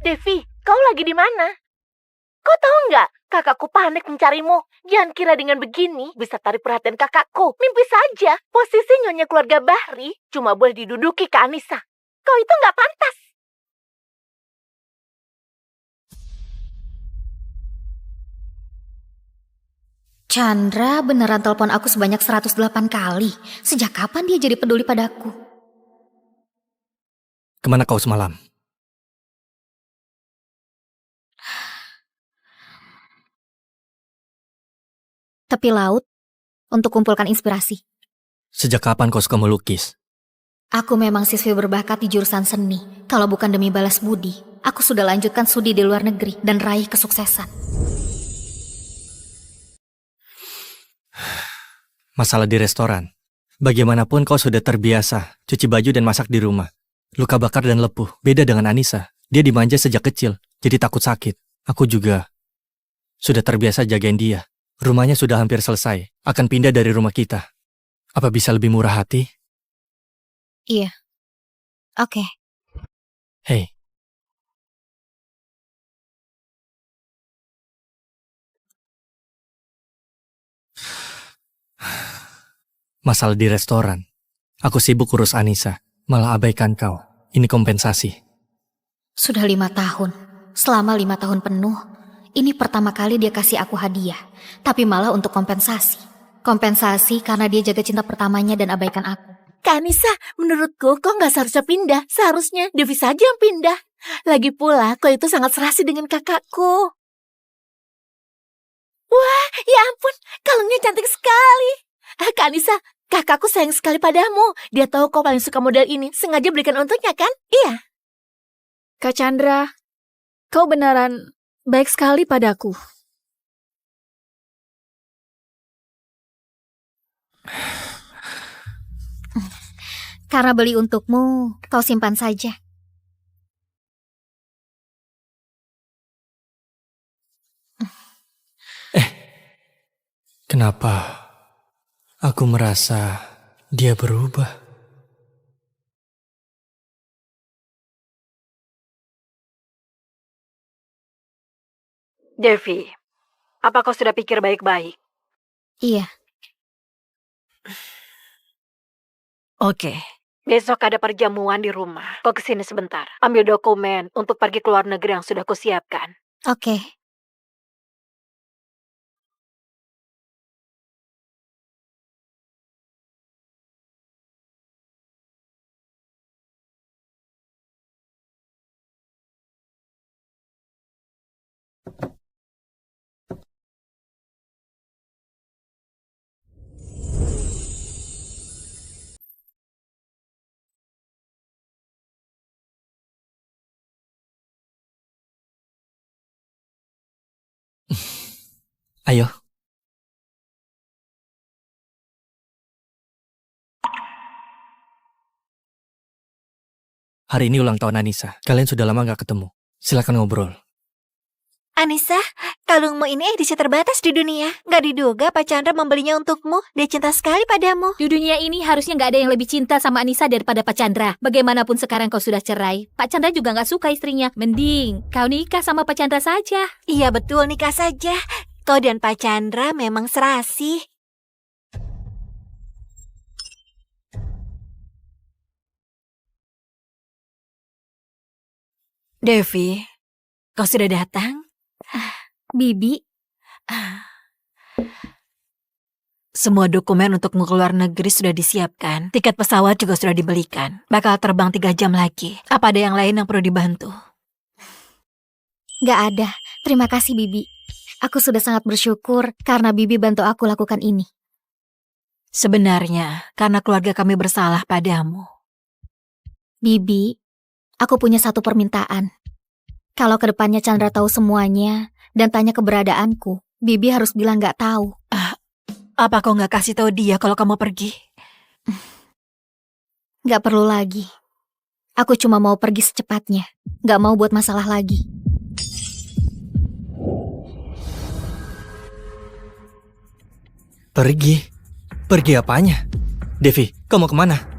Devi, kau lagi di mana? Kau tahu nggak, kakakku panik mencarimu. Jangan kira dengan begini bisa tarik perhatian kakakku. Mimpi saja, posisi nyonya keluarga Bahri cuma boleh diduduki ke Anissa. Kau itu nggak pantas. Chandra beneran telepon aku sebanyak 108 kali. Sejak kapan dia jadi peduli padaku? Kemana kau semalam? Tepi laut untuk kumpulkan inspirasi. Sejak kapan kau suka melukis? Aku memang siswi berbakat di jurusan seni. Kalau bukan demi balas budi, aku sudah lanjutkan studi di luar negeri dan raih kesuksesan. Masalah di restoran. Bagaimanapun kau sudah terbiasa cuci baju dan masak di rumah. Luka bakar dan lepuh. Beda dengan Anissa. Dia dimanja sejak kecil, jadi takut sakit. Aku juga sudah terbiasa jagain dia. Rumahnya sudah hampir selesai. Akan pindah dari rumah kita. Apa bisa lebih murah hati? Iya. Oke. Hei. Masalah di restoran. Aku sibuk urus Anissa. Malah abaikan kau. Ini kompensasi. Sudah 5 tahun. Selama 5 tahun penuh, ini pertama kali dia kasih aku hadiah. Tapi malah untuk kompensasi. Kompensasi karena dia jaga cinta pertamanya dan abaikan aku. Kak Anissa, menurutku kau nggak seharusnya pindah. Seharusnya Devi saja yang pindah. Lagi pula, kau itu sangat serasi dengan kakakku. Wah, ya ampun, kalungnya cantik sekali. Kak Anissa, kakakku sayang sekali padamu. Dia tahu kau paling suka model ini. Sengaja belikan untuknya, kan? Iya. Kak Chandra, kau beneran baik sekali padaku. Karena beli untukmu, kau simpan saja. Kenapa aku merasa dia berubah? Devi, apa kau sudah pikir baik-baik? Iya. Oke. Besok ada perjamuan di rumah. Kau kesini sebentar. Ambil dokumen untuk pergi ke luar negeri yang sudah kusiapkan. Oke. Ayo. Hari ini ulang tahun Anissa. Kalian sudah lama gak ketemu. Silakan ngobrol. Anissa, kalungmu ini edisi terbatas di dunia. Gak diduga Pak Chandra membelinya untukmu. Dia cinta sekali padamu. Di dunia ini harusnya gak ada yang lebih cinta sama Anissa daripada Pak Chandra. Bagaimanapun sekarang kau sudah cerai, Pak Chandra juga gak suka istrinya. Mending kau nikah sama Pak Chandra saja. Iya betul, nikah saja. Kau dan Pak Chandra memang serasi. Devi, kau sudah datang? Bibi, semua dokumen untukmu ke luar negeri sudah disiapkan. Tiket pesawat juga sudah dibelikan. Bakal terbang 3 jam lagi. Apa ada yang lain yang perlu dibantu? gak ada. Terima kasih Bibi. Aku sudah sangat bersyukur karena Bibi bantu aku lakukan ini. Sebenarnya, karena keluarga kami bersalah padamu. Bibi, aku punya satu permintaan. Kalau kedepannya Chandra tahu semuanya dan tanya keberadaanku, Bibi harus bilang nggak tahu. Apa kau nggak kasih tahu dia kalau kamu pergi? Nggak perlu lagi. Aku cuma mau pergi secepatnya. Nggak mau buat masalah lagi. Pergi? Pergi apanya? Devi, kau mau kemana?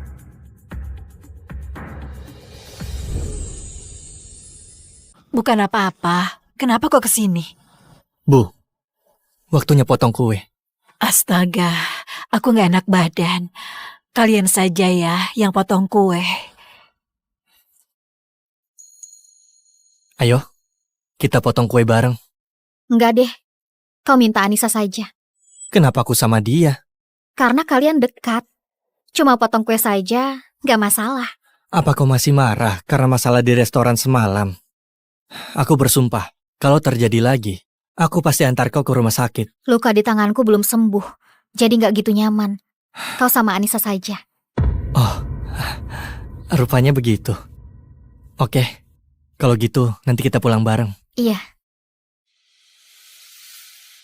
Bukan apa-apa. Kenapa kau kesini? Bu, waktunya potong kue. Astaga, aku nggak enak badan. Kalian saja ya yang potong kue. Ayo, kita potong kue bareng. Nggak deh. Kau minta Anissa saja. Kenapa aku sama dia? Karena kalian dekat. Cuma potong kue saja, nggak masalah. Apa kau masih marah karena masalah di restoran semalam? Aku bersumpah, kalau terjadi lagi, aku pasti antar kau ke rumah sakit. Luka di tanganku belum sembuh, jadi nggak gitu nyaman. Kau sama Anissa saja. Oh, rupanya begitu. Oke, kalau gitu nanti kita pulang bareng. Iya.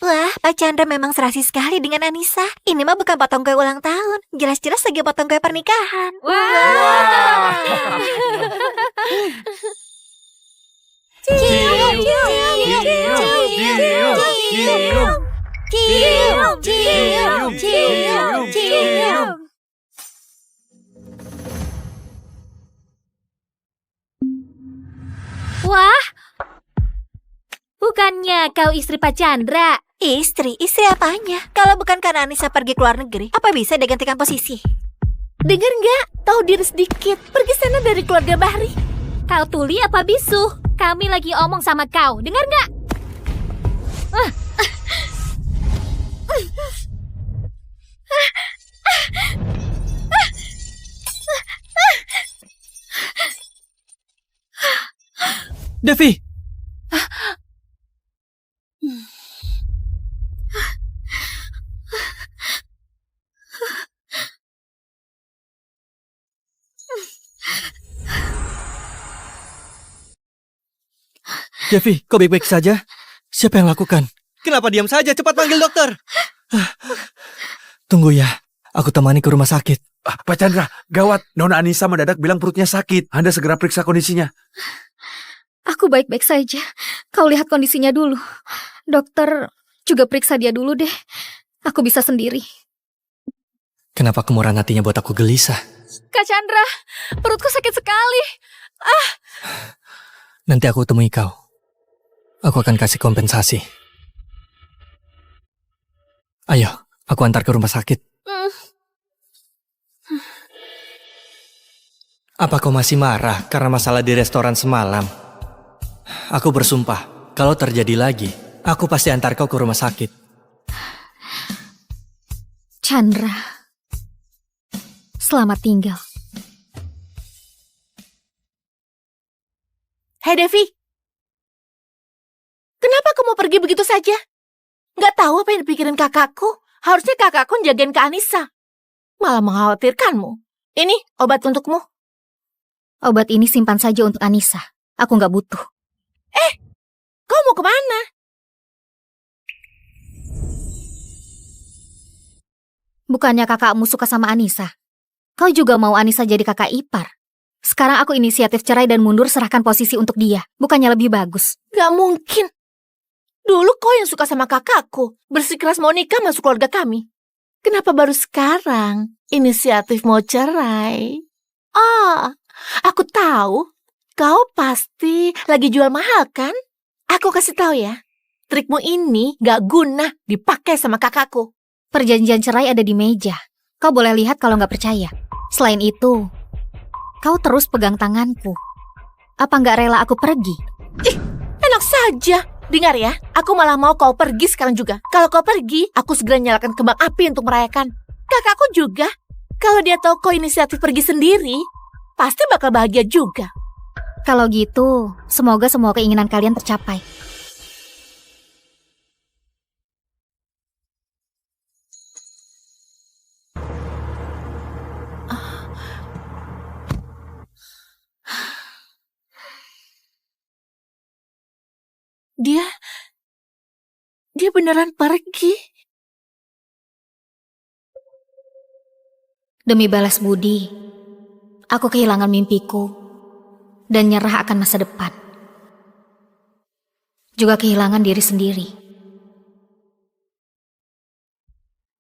Wah, Pak Chandra memang serasi sekali dengan Anissa. Ini mah bukan potong kue ulang tahun. Jelas-jelas lagi potong kue pernikahan. Wah, bukannya kau istri Pak Chandra? Istri apanya? Kalau bukan karena Anissa pergi ke luar negeri, apa bisa dia gantikan posisi? Dengar nggak? Tahu diri sedikit. Pergi sana dari keluarga Bahri. Kau tuli apa bisu? Kami lagi omong sama kau, dengar nggak? Devi! Devi, kau baik-baik saja? Siapa yang lakukan? Kenapa diam saja? Cepat panggil dokter! Tunggu ya, aku temani ke rumah sakit. Pak Chandra, gawat. Nona Anissa mendadak bilang perutnya sakit. Anda segera periksa kondisinya. Aku baik-baik saja. Kau lihat kondisinya dulu. Dokter juga periksa dia dulu deh. Aku bisa sendiri. Kenapa kemurahan hatinya buat aku gelisah? Kak Chandra, perutku sakit sekali. Nanti aku temui kau. Aku akan kasih kompensasi. Ayo, aku antar ke rumah sakit. Apa kau masih marah karena masalah di restoran semalam? Aku bersumpah, kalau terjadi lagi, aku pasti antar kau ke rumah sakit. Chandra, selamat tinggal. Hei Devi, kenapa kamu pergi begitu saja? Nggak tahu apa yang dipikirin kakakku. Harusnya kakakku jagain Kak Anissa. Malah mengkhawatirkanmu. Ini obat untukmu. Obat ini simpan saja untuk Anissa. Aku nggak butuh. Kau mau kemana? Bukannya kakakmu suka sama Anissa? Kau juga mau Anissa jadi kakak ipar? Sekarang aku inisiatif cerai dan mundur serahkan posisi untuk dia. Bukannya lebih bagus? Gak mungkin. Dulu kau yang suka sama kakakku. Bersikeras mau nikah masuk keluarga kami. Kenapa baru sekarang inisiatif mau cerai? Aku tahu. Kau pasti lagi jual mahal kan? Aku kasih tahu ya. Trikmu ini gak guna dipakai sama kakakku. Perjanjian cerai ada di meja. Kau boleh lihat kalau nggak percaya. Selain itu, kau terus pegang tanganku. Apa nggak rela aku pergi? Enak saja. Dengar ya, aku malah mau kau pergi sekarang juga. Kalau kau pergi, aku segera nyalakan kembang api untuk merayakan. Kakakku juga. Kalau dia tahu kau inisiatif pergi sendiri, pasti bakal bahagia juga. Kalau gitu, semoga semua keinginan kalian tercapai. Dia beneran pergi. Demi balas budi, aku kehilangan mimpiku dan nyerah akan masa depan. Juga kehilangan diri sendiri.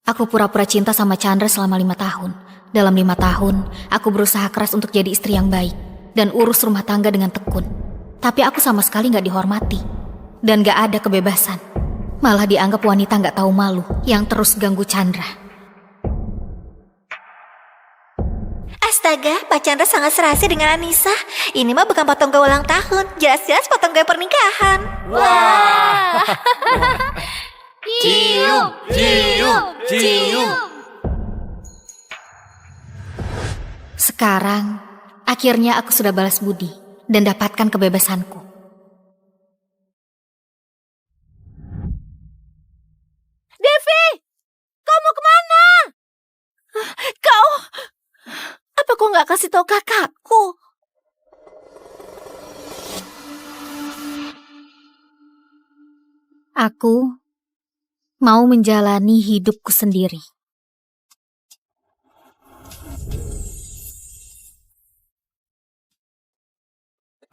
Aku pura-pura cinta sama Chandra selama 5 tahun. Dalam 5 tahun, aku berusaha keras untuk jadi istri yang baik dan urus rumah tangga dengan tekun. Tapi aku sama sekali gak dihormati dan gak ada kebebasan. Malah dianggap wanita gak tahu malu yang terus ganggu Chandra. Astaga, Pak Chandra sangat serasi dengan Anissa. Ini mah bukan potong gue ulang tahun, jelas-jelas potong gue pernikahan. Wah! Cium, cium, cium. Sekarang, akhirnya aku sudah balas budi dan dapatkan kebebasanku. Devi, kau mau kemana? Apa kau nggak kasih tahu kakakku? Aku mau menjalani hidupku sendiri.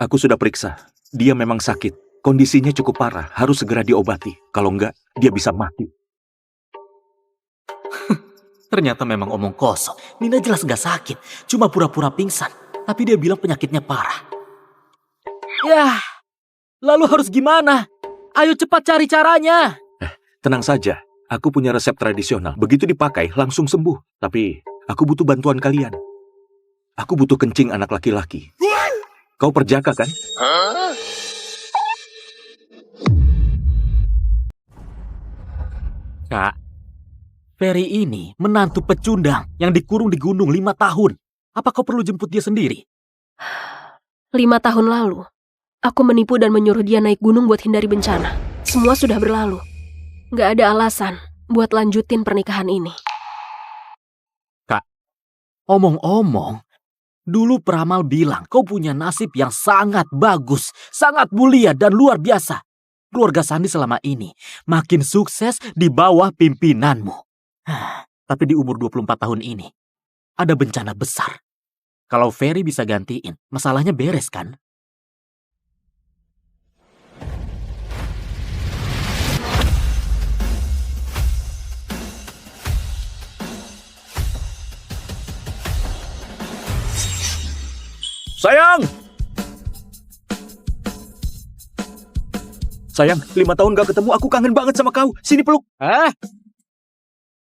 Aku sudah periksa. Dia memang sakit. Kondisinya cukup parah. Harus segera diobati. Kalau enggak, dia bisa mati. Ternyata memang omong kosong. Nina jelas gak sakit. Cuma pura-pura pingsan. Tapi dia bilang penyakitnya parah. Yah, lalu harus gimana? Ayo cepat cari caranya. Tenang saja. Aku punya resep tradisional. Begitu dipakai, langsung sembuh. Tapi, aku butuh bantuan kalian. Aku butuh kencing anak laki-laki. Kau perjaka kan? Kak, Ferry ini menantu pecundang yang dikurung di gunung 5 tahun. Apa kau perlu jemput dia sendiri? 5 tahun lalu, aku menipu dan menyuruh dia naik gunung buat hindari bencana. Semua sudah berlalu. Gak ada alasan buat lanjutin pernikahan ini. Kak, omong-omong, dulu peramal bilang kau punya nasib yang sangat bagus, sangat mulia dan luar biasa. Keluarga Sandi selama ini makin sukses di bawah pimpinanmu. Tapi di umur 24 tahun ini, ada bencana besar. Kalau Ferry bisa gantiin, masalahnya beres kan? Sayang! Sayang, 5 tahun gak ketemu, aku kangen banget sama kau. Sini peluk.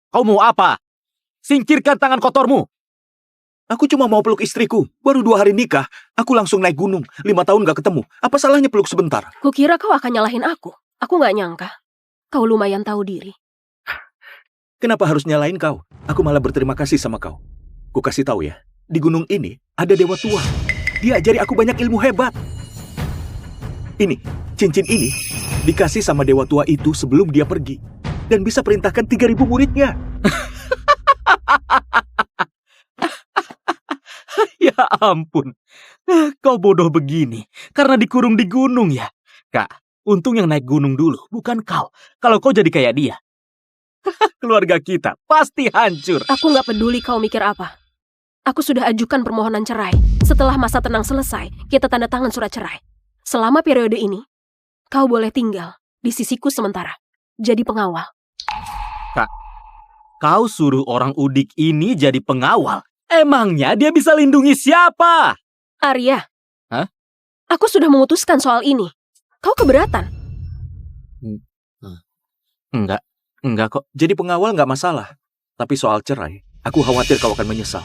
Kau mau apa? Singkirkan tangan kotormu. Aku cuma mau peluk istriku. Baru 2 hari nikah, aku langsung naik gunung. 5 tahun gak ketemu. Apa salahnya peluk sebentar? Kukira kau akan nyalahin aku. Aku gak nyangka. Kau lumayan tahu diri. Kenapa harus nyalain kau? Aku malah berterima kasih sama kau. Ku kasih tahu ya, di gunung ini ada dewa tua. Dia ajari aku banyak ilmu hebat. Ini, cincin ini dikasih sama dewa tua itu sebelum dia pergi. Dan bisa perintahkan 3.000 muridnya. Ya ampun, kau bodoh begini karena dikurung di gunung ya. Kak, untung yang naik gunung dulu, bukan kau. Kalau kau jadi kayak dia, keluarga kita pasti hancur. Aku gak peduli kau mikir apa. Aku sudah ajukan permohonan cerai. Setelah masa tenang selesai, kita tanda tangan surat cerai. Selama periode ini, kau boleh tinggal di sisiku sementara. Jadi pengawal. Kak, kau suruh orang udik ini jadi pengawal. Emangnya dia bisa lindungi siapa? Arya. Hah? Aku sudah memutuskan soal ini. Kau keberatan? Enggak kok. Jadi pengawal gak masalah. Tapi soal cerai, aku khawatir kau akan menyesal.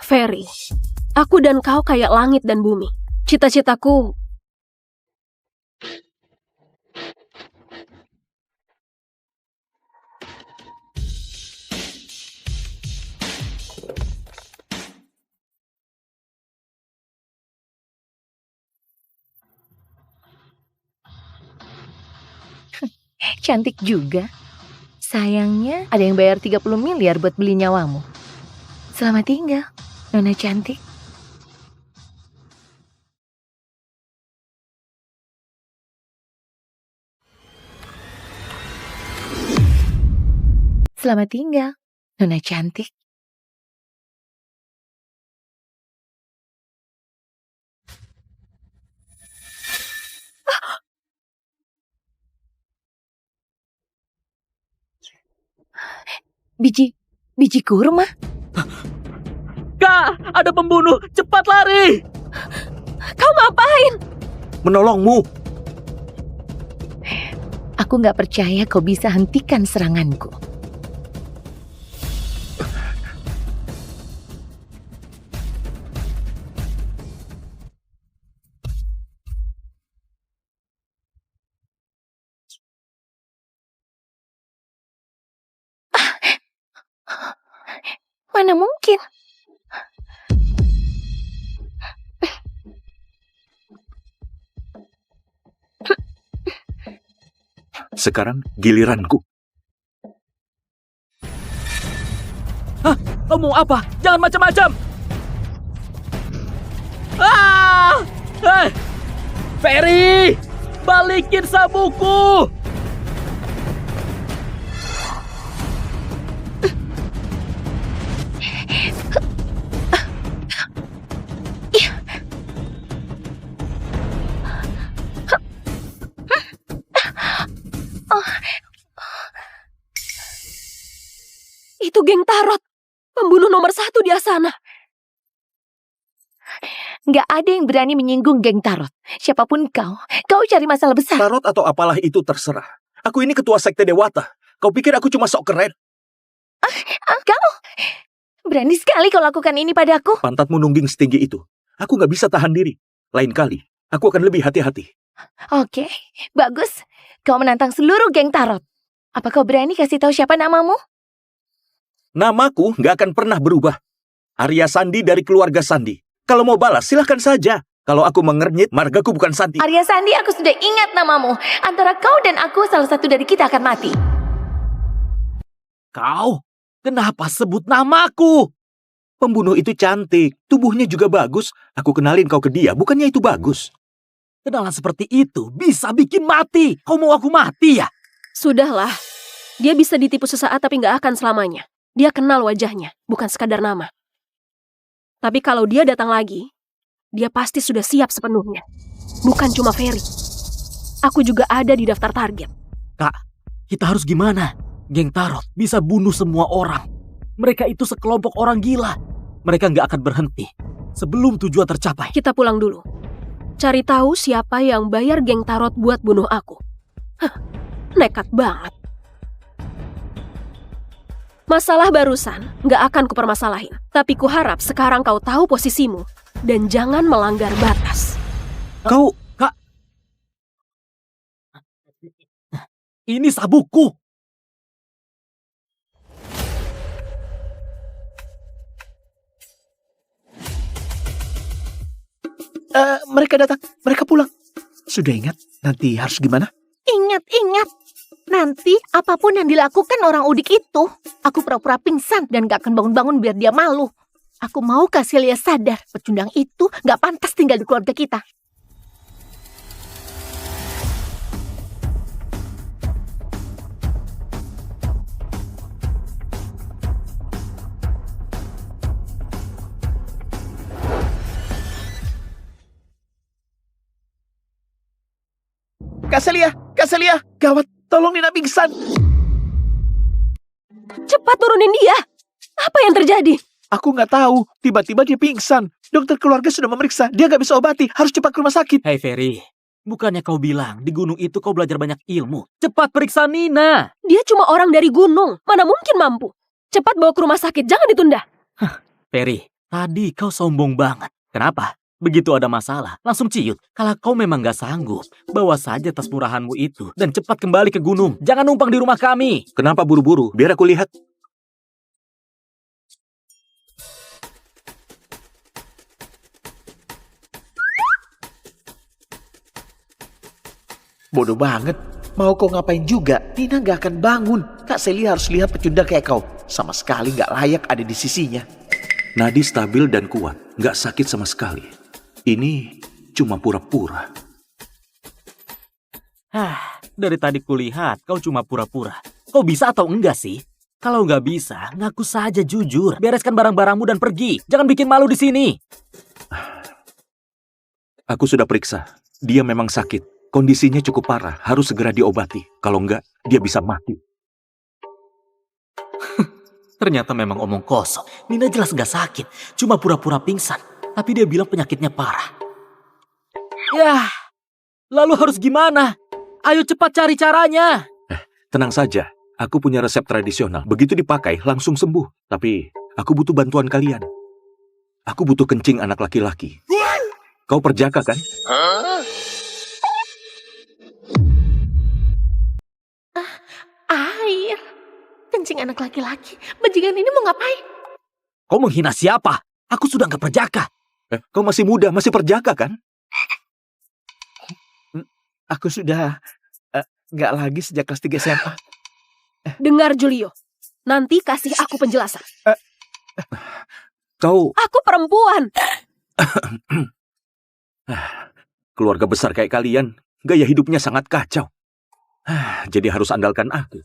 Ferry, aku dan kau kayak langit dan bumi. Cita-citaku... Cantik juga. Sayangnya ada yang bayar 30 miliar buat beli nyawamu. Selamat tinggal, Nona cantik. Selamat tinggal, Nona cantik. Biji kurma. Kak, ada pembunuh. Cepat lari. Kau ngapain? Menolongmu. Aku nggak percaya kau bisa hentikan seranganku. Mana mungkin? Sekarang giliranku. Hah? Kau mau apa? Jangan macam-macam. Ah! Hei! Ferry! Balikin sabukku! Itu geng Tarot. Pembunuh nomor 1 di Asana. Nggak ada yang berani menyinggung geng Tarot. Siapapun kau cari masalah besar. Tarot atau apalah itu terserah. Aku ini ketua sekte Dewata. Kau pikir aku cuma sok keren? Kau berani sekali kau lakukan ini padaku. Pantatmu nungging setinggi itu. Aku nggak bisa tahan diri. Lain kali, aku akan lebih hati-hati. Oke, bagus. Kau menantang seluruh geng Tarot. Apa kau berani kasih tahu siapa namamu? Namaku nggak akan pernah berubah. Arya Sandi dari keluarga Sandi. Kalau mau balas, silahkan saja. Kalau aku mengernyit, margaku bukan Sandi. Arya Sandi, aku sudah ingat namamu. Antara kau dan aku, salah satu dari kita akan mati. Kau? Kenapa sebut namaku? Pembunuh itu cantik. Tubuhnya juga bagus. Aku kenalin kau ke dia, bukannya itu bagus? Kenalan seperti itu bisa bikin mati. Kau mau aku mati ya? Sudahlah. Dia bisa ditipu sesaat tapi nggak akan selamanya. Dia kenal wajahnya, bukan sekadar nama. Tapi kalau dia datang lagi, dia pasti sudah siap sepenuhnya. Bukan cuma Ferry. Aku juga ada di daftar target. Kak, kita harus gimana? Geng Tarot bisa bunuh semua orang. Mereka itu sekelompok orang gila. Mereka nggak akan berhenti sebelum tujuan tercapai. Kita pulang dulu. Cari tahu siapa yang bayar geng Tarot buat bunuh aku. Hah, nekat banget. Masalah barusan nggak akan kupermasalahin. Tapi kuharap sekarang kau tahu posisimu dan jangan melanggar batas. Kau... Kak. Ini sabukku. Mereka datang, mereka pulang. Sudah ingat nanti harus gimana? Ingat. Nanti apapun yang dilakukan orang udik itu, aku pura-pura pingsan dan gak akan bangun-bangun biar dia malu. Aku mau kasih Lia sadar, pecundang itu gak pantas tinggal di keluarga kita. Kak Celia, gawat, tolong Nina pingsan. Cepat turunin dia. Apa yang terjadi? Aku nggak tahu, tiba-tiba dia pingsan. Dokter keluarga sudah memeriksa, dia nggak bisa obati, harus cepat ke rumah sakit. Hei Ferry, bukannya kau bilang di gunung itu kau belajar banyak ilmu? Cepat periksa Nina. Dia cuma orang dari gunung, mana mungkin mampu. Cepat bawa ke rumah sakit, jangan ditunda. Ferry, tadi kau sombong banget. Kenapa? Begitu ada masalah, langsung ciut. Kalau kau memang gak sanggup, bawa saja tas murahanmu itu dan cepat kembali ke gunung. Jangan numpang di rumah kami. Kenapa buru-buru? Biar aku lihat. Bodoh banget. Mau kau ngapain juga, Nina gak akan bangun. Kak Celia harus lihat pecundang kayak kau. Sama sekali gak layak ada di sisinya. Nadi stabil dan kuat, gak sakit sama sekali. Ini cuma pura-pura. Dari tadi kulihat kau cuma pura-pura. Kau bisa atau enggak sih? Kalau nggak bisa, ngaku saja jujur. Bereskan barang-barangmu dan pergi. Jangan bikin malu di sini. Aku sudah periksa. Dia memang sakit. Kondisinya cukup parah. Harus segera diobati. Kalau enggak, dia bisa mati. Ternyata memang omong kosong. Nina jelas nggak sakit. Cuma pura-pura pingsan. Tapi dia bilang penyakitnya parah. Yah, lalu harus gimana? Ayo cepat cari caranya. Tenang saja. Aku punya resep tradisional. Begitu dipakai, langsung sembuh. Tapi, aku butuh bantuan kalian. Aku butuh kencing anak laki-laki. Kau perjaka, kan? Air. Kencing anak laki-laki. Bajingan ini mau ngapain? Kau menghina siapa? Aku sudah nggak perjaka. Kau masih muda, masih perjaka, kan? Aku sudah nggak lagi sejak kelas 3 SMA. Dengar Julio, nanti kasih aku penjelasan. Kau... Aku perempuan. Keluarga besar kayak kalian, gaya hidupnya sangat kacau. Jadi harus andalkan aku.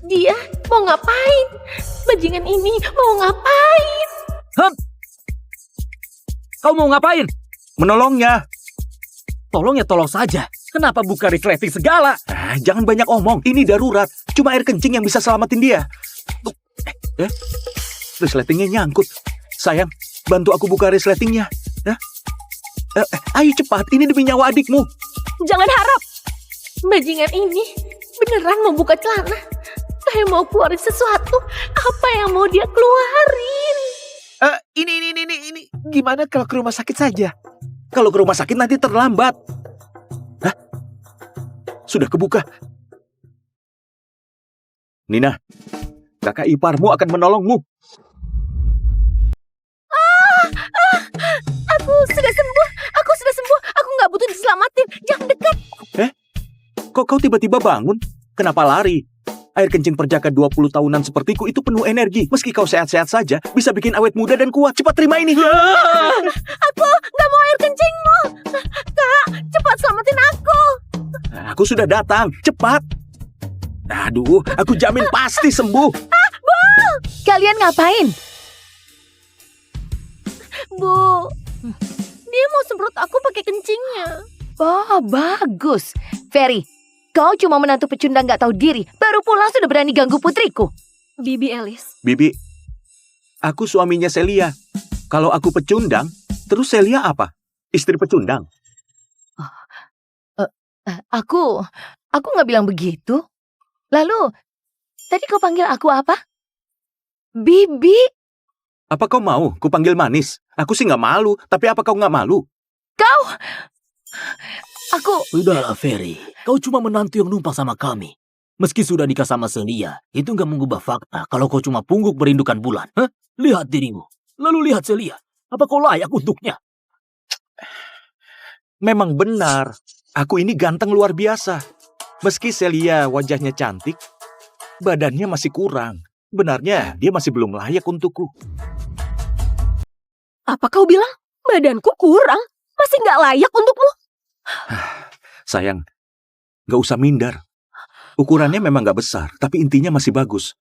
Dia mau ngapain? Bajingan ini mau ngapain? Kau mau ngapain? Menolongnya. Tolong ya tolong saja. Kenapa buka resleting segala? Jangan banyak omong, ini darurat. Cuma air kencing yang bisa selamatin dia. Resletingnya nyangkut. Sayang, bantu aku buka resletingnya. Ayo cepat, ini demi nyawa adikmu. Jangan harap. Bajingan ini beneran mau buka celana. Kayak mau keluarin sesuatu. Apa yang mau dia keluarin? Ini. Gimana kalau ke rumah sakit saja? Kalau ke rumah sakit nanti terlambat. Sudah kebuka. Nina, kakak iparmu akan menolongmu. Aku sudah sembuh. Aku nggak butuh diselamatin. Jangan dekat. Kok kau tiba-tiba bangun? Kenapa lari? Air kencing perjaka 20 tahunan sepertiku itu penuh energi. Meski kau sehat-sehat saja, bisa bikin awet muda dan kuat. Cepat terima ini. Aku nggak mau air kencingmu. Kak, cepat selamatin aku. Aku sudah datang. Cepat. Aduh, aku jamin pasti sembuh. Bu! Kalian ngapain? Bu, dia mau semprot aku pakai kencingnya. Oh, bagus. Ferry, kau cuma menantu pecundang gak tahu diri. Baru pulang sudah berani ganggu putriku. Bibi Elis. Bibi, aku suaminya Celia. Kalau aku pecundang, terus Celia apa? Istri pecundang. Aku gak bilang begitu. Lalu, tadi kau panggil aku apa? Bibi. Apa kau mau kupanggil manis? Aku sih gak malu, tapi apa kau gak malu? Kau... Udahlah, Ferry. Kau cuma menantu yang numpang sama kami. Meski sudah nikah sama Celia, itu nggak mengubah fakta kalau kau cuma pungguk merindukan bulan. Lihat dirimu. Lalu lihat Celia. Apa kau layak untuknya? Memang benar. Aku ini ganteng luar biasa. Meski Celia wajahnya cantik, badannya masih kurang. Benarnya dia masih belum layak untukku. Apa kau bilang? Badanku kurang? Masih nggak layak untukmu? Sayang, gak usah minder. Ukurannya memang gak besar, tapi intinya masih bagus.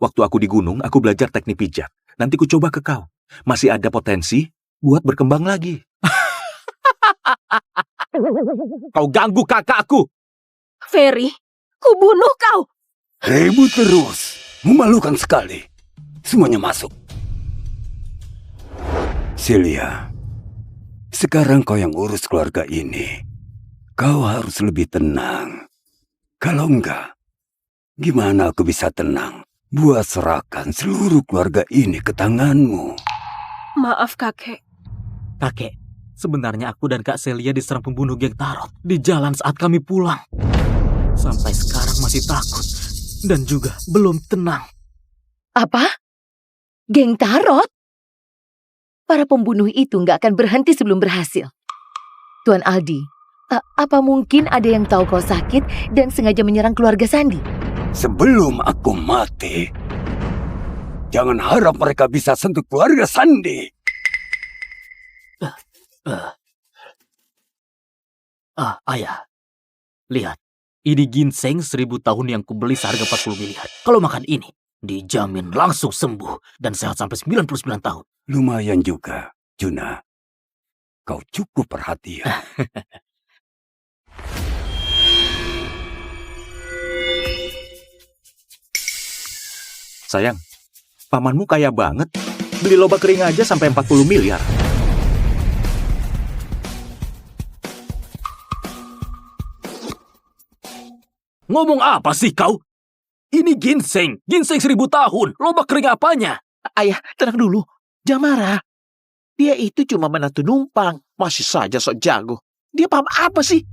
Waktu aku di gunung, aku belajar teknik pijat. Nanti ku coba ke kau. Masih ada potensi buat berkembang lagi. Kau ganggu kakakku. Ferry, ku bunuh kau. Ribut terus. Memalukan sekali. Semuanya masuk. Celia, sekarang kau yang urus keluarga ini. Kau harus lebih tenang. Kalau enggak, gimana aku bisa tenang? Buat serahkan seluruh keluarga ini ke tanganmu. Maaf, kakek. Kakek, sebenarnya aku dan Kak Celia diserang pembunuh geng Tarot di jalan saat kami pulang. Sampai sekarang masih takut dan juga belum tenang. Apa? Geng Tarot? Para pembunuh itu nggak akan berhenti sebelum berhasil. Tuan Aldi, apa mungkin ada yang tahu kau sakit dan sengaja menyerang keluarga Sandi? Sebelum aku mati, jangan harap mereka bisa sentuh keluarga Sandi. Ayah, lihat. Ini ginseng 1000 tahun yang kubeli seharga 40 miliar. Kalau makan ini, Dijamin langsung sembuh dan sehat sampai 99 tahun. Lumayan juga, Juna. Kau cukup perhatian. Sayang, pamanmu kaya banget. Beli lobak kering aja sampai 40 miliar. Ngomong apa sih kau? Ini ginseng 1000 tahun. Lobak kering apanya? Ayah, tenang dulu. Jangan marah. Dia itu cuma menantu numpang. Masih saja sok jago. Dia paham apa sih?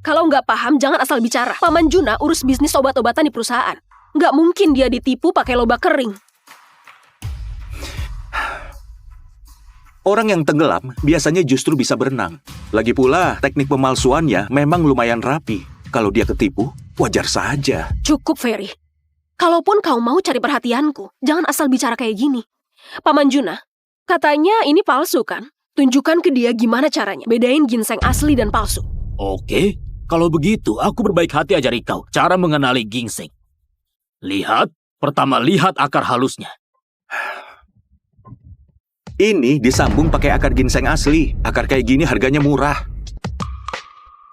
Kalau nggak paham, jangan asal bicara. Paman Juna urus bisnis obat-obatan di perusahaan. Nggak mungkin dia ditipu pakai lobak kering. Orang yang tenggelam biasanya justru bisa berenang. Lagi pula, teknik pemalsuannya memang lumayan rapi. Kalau dia ketipu, wajar saja. Cukup, Ferry. Kalaupun kau mau cari perhatianku, jangan asal bicara kayak gini. Paman Juna, katanya ini palsu kan? Tunjukkan ke dia gimana caranya. Bedain ginseng asli dan palsu. Oke, kalau begitu aku berbaik hati ajari kau cara mengenali ginseng. Lihat, pertama lihat akar halusnya. Ini disambung pakai akar ginseng asli. Akar kayak gini harganya murah.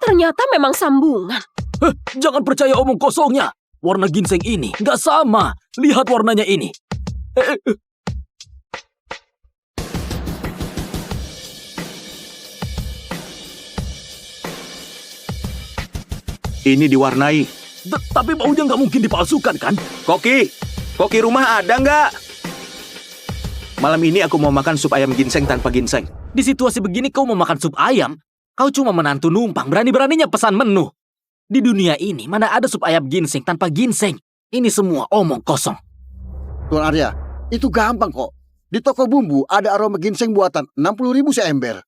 Ternyata memang sambungan. Jangan percaya omong kosongnya. Warna ginseng ini nggak sama. Lihat warnanya ini. Ini diwarnai. Tapi baunya nggak mungkin dipalsukan kan? Koki rumah ada nggak? Malam ini aku mau makan sup ayam ginseng tanpa ginseng. Di situasi begini kau mau makan sup ayam? Kau cuma menantu numpang, berani-beraninya pesan menu. Di dunia ini mana ada sup ayam ginseng tanpa ginseng? Ini semua omong kosong. Tuan Arya, itu gampang kok. Di toko bumbu ada aroma ginseng buatan 60.000 seember.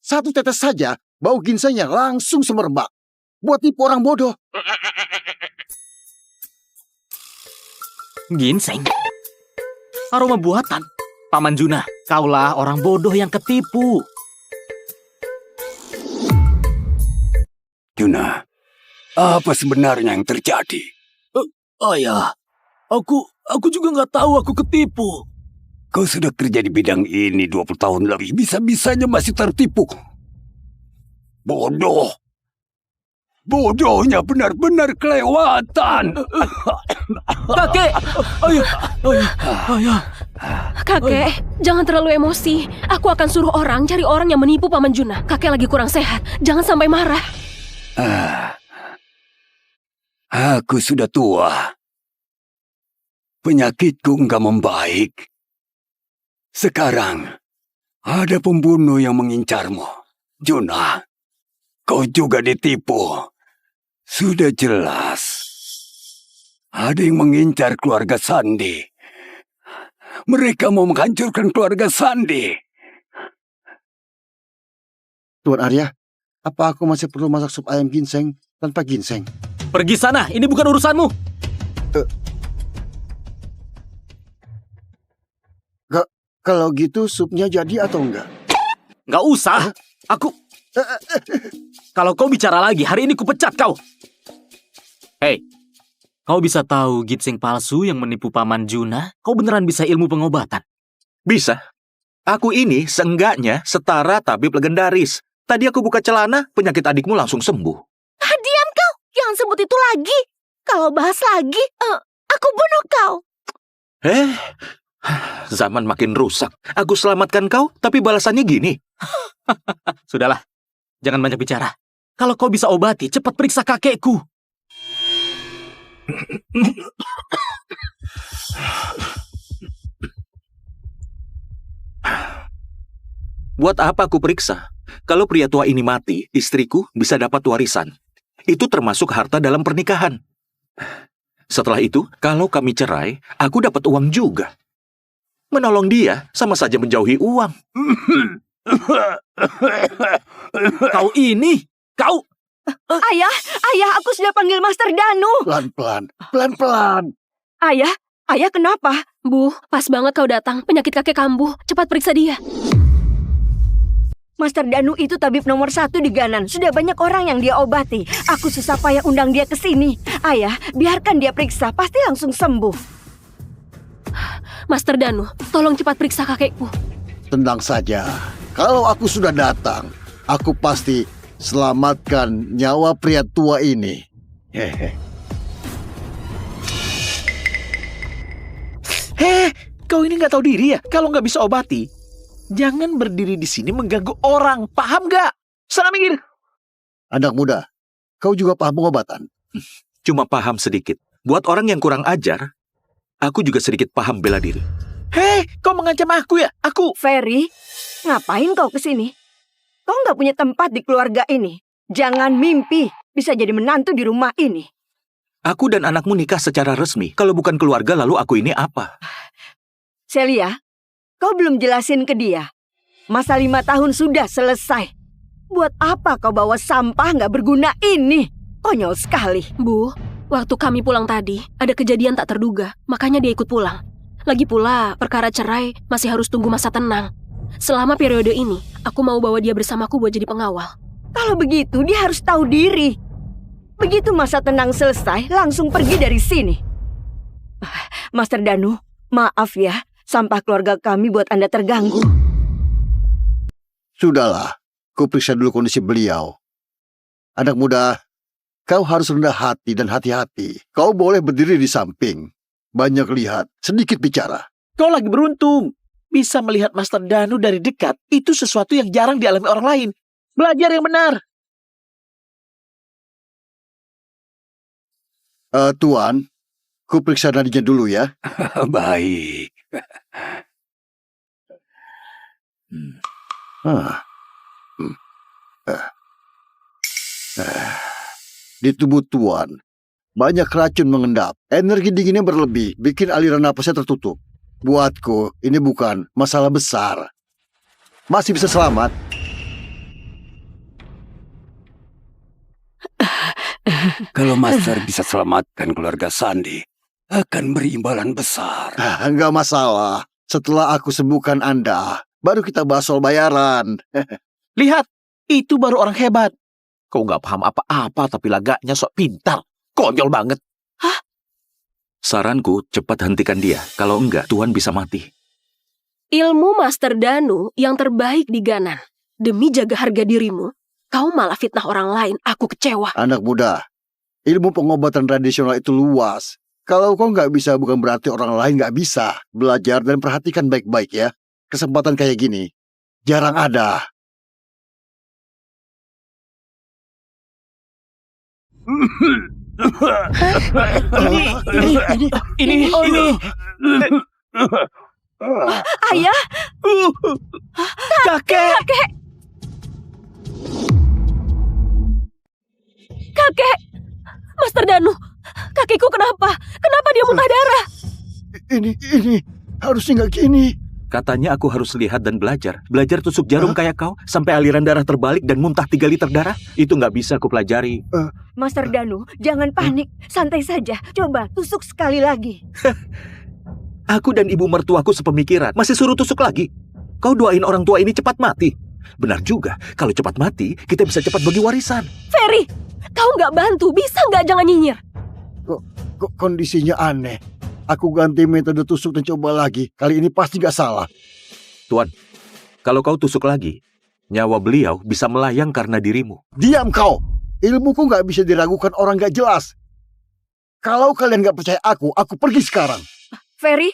Satu tetes saja, bau ginsengnya langsung semerbak. Buat tipu orang bodoh. Ginseng? Aroma buatan? Paman Juna, kaulah orang bodoh yang ketipu. Juna, apa sebenarnya yang terjadi? Ayah, aku juga nggak tahu aku ketipu. Kau sudah kerja di bidang ini 20 tahun lebih, bisa-bisanya masih tertipu. Bodoh. Bodohnya benar-benar kelewatan. Kakek! Ayah. Kakek, jangan terlalu emosi. Aku akan suruh orang cari orang yang menipu Paman Juna. Kakek lagi kurang sehat. Jangan sampai marah. Aku sudah tua. Penyakitku enggak membaik. Sekarang, ada pembunuh yang mengincarmu. Juna, kau juga ditipu. Sudah jelas. Ada yang mengincar keluarga Sandi. Mereka mau menghancurkan keluarga Sandi. Tuan Arya, apa aku masih perlu masak sup ayam ginseng tanpa ginseng? Pergi sana, ini bukan urusanmu. Kalau gitu supnya jadi atau enggak? Nggak usah. Aku... Kalau kau bicara lagi, hari ini kupecat kau. Hei, kau bisa tahu ginseng palsu yang menipu Paman Juna? Kau beneran bisa ilmu pengobatan? Bisa. Aku ini seenggaknya setara tabib legendaris. Tadi aku buka celana, penyakit adikmu langsung sembuh. Diam kau! Jangan sebut itu lagi. Kalau bahas lagi, aku bunuh kau. Zaman makin rusak. Aku selamatkan kau, tapi balasannya gini. Sudahlah, jangan banyak bicara. Kalau kau bisa obati, cepat periksa kakekku. Buat apa aku periksa? Kalau pria tua ini mati, istriku bisa dapat warisan. Itu termasuk harta dalam pernikahan. Setelah itu, kalau kami cerai, aku dapat uang juga. Menolong dia sama saja menjauhi uang. Kau... Ayah, aku sudah panggil Master Danu. Pelan-pelan. Ayah kenapa? Bu, pas banget kau datang. Penyakit kakek kambuh. Cepat periksa dia. Master Danu itu tabib nomor 1 di Ganan. Sudah banyak orang yang dia obati. Aku susah payah undang dia ke sini. Ayah, biarkan dia periksa. Pasti langsung sembuh. Master Danu, tolong cepat periksa kakekku. Tenang saja. Kalau aku sudah datang, aku pasti selamatkan nyawa pria tua ini. Hehe. Kau ini nggak tahu diri ya? Kalau nggak bisa obati, jangan berdiri di sini mengganggu orang. Paham nggak? Sana minggir. Anak muda, kau juga paham pengobatan? Cuma paham sedikit. Buat orang yang kurang ajar, aku juga sedikit paham bela diri. Kau mengancam aku ya? Aku... Ferry, ngapain kau kesini? Kau nggak punya tempat di keluarga ini. Jangan mimpi bisa jadi menantu di rumah ini. Aku dan anakmu nikah secara resmi. Kalau bukan keluarga, lalu aku ini apa? Celia, kau belum jelasin ke dia. Masa 5 tahun sudah selesai. Buat apa kau bawa sampah nggak berguna ini? Konyol sekali. Bu, waktu kami pulang tadi, ada kejadian tak terduga. Makanya dia ikut pulang. Lagi pula, perkara cerai masih harus tunggu masa tenang. Selama periode ini, aku mau bawa dia bersamaku buat jadi pengawal. Kalau begitu, dia harus tahu diri. Begitu masa tenang selesai, langsung pergi dari sini. Master Danu, maaf ya. Sampah keluarga kami buat Anda terganggu. Sudahlah, ku periksa dulu kondisi beliau. Anak muda, kau harus rendah hati dan hati-hati. Kau boleh berdiri di samping. Banyak lihat, sedikit bicara. Kau lagi beruntung. Bisa melihat Master Danu dari dekat, itu sesuatu yang jarang dialami orang lain. Belajar yang benar. Tuan, ku periksa nadinya dulu ya. Baik. Di tubuh Tuan, banyak racun mengendap. Energi dinginnya berlebih, bikin aliran napasnya tertutup. Buatku, ini bukan masalah besar. Masih bisa selamat. Kalau Master bisa selamatkan keluarga Sandi, akan beri imbalan besar. Enggak masalah. Setelah aku sembuhkan Anda, baru kita bahas soal bayaran. Lihat, itu baru orang hebat. Kau nggak paham apa-apa, tapi lagaknya sok pintar. Konyol banget. Saranku, cepat hentikan dia. Kalau enggak, Tuan bisa mati. Ilmu Master Danu yang terbaik di Ganan. Demi jaga harga dirimu, kau malah fitnah orang lain. Aku kecewa. Anak muda, ilmu pengobatan tradisional itu luas. Kalau kau nggak bisa, bukan berarti orang lain nggak bisa. Belajar dan perhatikan baik-baik ya. Kesempatan kayak gini jarang ada. Ini. Ayah, kakek. Kakek, Master Danu, kakekku kenapa? Kenapa dia muntah darah? Ini harusnya nggak gini. Katanya aku harus lihat dan belajar. Belajar tusuk jarum kayak kau, sampai aliran darah terbalik dan muntah 3 liter darah. Itu nggak bisa aku pelajari. Master Danu, jangan panik. Santai saja. Coba tusuk sekali lagi. Aku dan ibu mertuaku sepemikiran. Masih suruh tusuk lagi? Kau doain orang tua ini cepat mati. Benar juga, kalau cepat mati, kita bisa cepat bagi warisan. Ferry, kau nggak bantu. Bisa nggak jangan nyinyir? Kok kondisinya aneh. Aku ganti metode tusuk dan coba lagi. Kali ini pasti nggak salah. Tuan, kalau kau tusuk lagi, nyawa beliau bisa melayang karena dirimu. Diam kau! Ilmuku nggak bisa diragukan orang nggak jelas. Kalau kalian nggak percaya aku pergi sekarang. Ferry,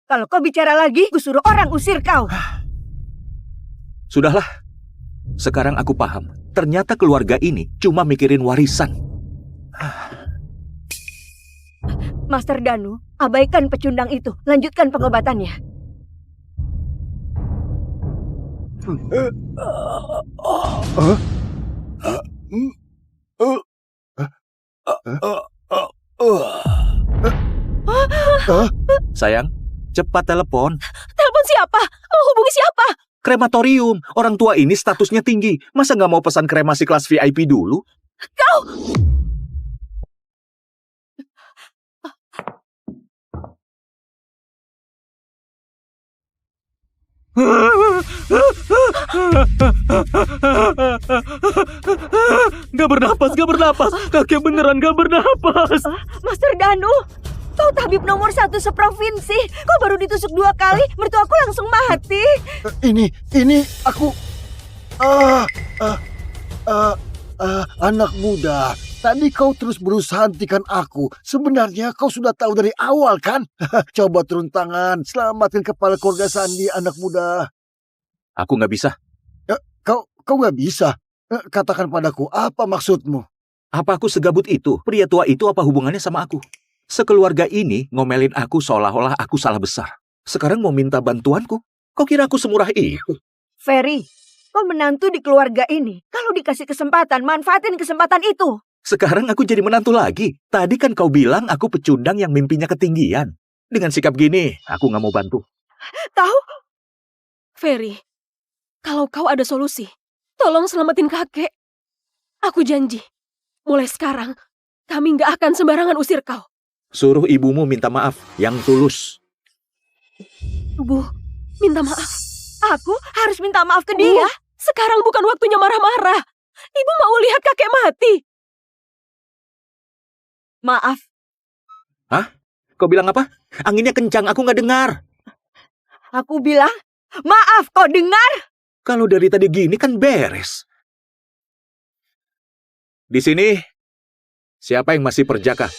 kalau kau bicara lagi, ku suruh orang usir kau. Sudahlah. Sekarang aku paham. Ternyata keluarga ini cuma mikirin warisan. Master Danu, abaikan pecundang itu. Lanjutkan pengobatannya. Sayang, cepat telepon. Telepon siapa? Mau hubungi siapa? Krematorium. Orang tua ini statusnya tinggi. Masa nggak mau pesan kremasi kelas VIP dulu? Kau! Gak bernapas. Kakek beneran gak bernapas. Master Danu, Kau tabib nomor 1 seprovinsi. Kau baru ditusuk 2 kali, mertuaku langsung mati. Ini aku... anak muda, tadi kau terus berusaha hentikan aku. Sebenarnya kau sudah tahu dari awal kan? Coba turun tangan, selamatkan kepala keluarga Sandi, anak muda. Aku nggak bisa. Kau nggak bisa? Katakan padaku, apa maksudmu? Apa aku segabut itu? Pria tua itu apa hubungannya sama aku? Sekeluarga ini ngomelin aku seolah-olah aku salah besar. Sekarang mau minta bantuanku? Kau kira aku semurah itu? Ferry, kau menantu di keluarga ini. Kalau dikasih kesempatan, manfaatin kesempatan itu. Sekarang aku jadi menantu lagi. Tadi kan kau bilang aku pecundang yang mimpinya ketinggian. Dengan sikap gini, aku nggak mau bantu. Tahu? Ferry, kalau kau ada solusi, tolong selamatin kakek. Aku janji, mulai sekarang, kami nggak akan sembarangan usir kau. Suruh ibumu minta maaf yang tulus. Bu, minta maaf. Aku harus minta maaf ke dia. Sekarang bukan waktunya marah-marah. Ibu mau lihat kakek mati. Maaf. Hah? Kau bilang apa? Anginnya kencang, aku nggak dengar. Aku bilang, maaf, kau dengar? Kalau dari tadi gini kan beres. Di sini, siapa yang masih perjaka?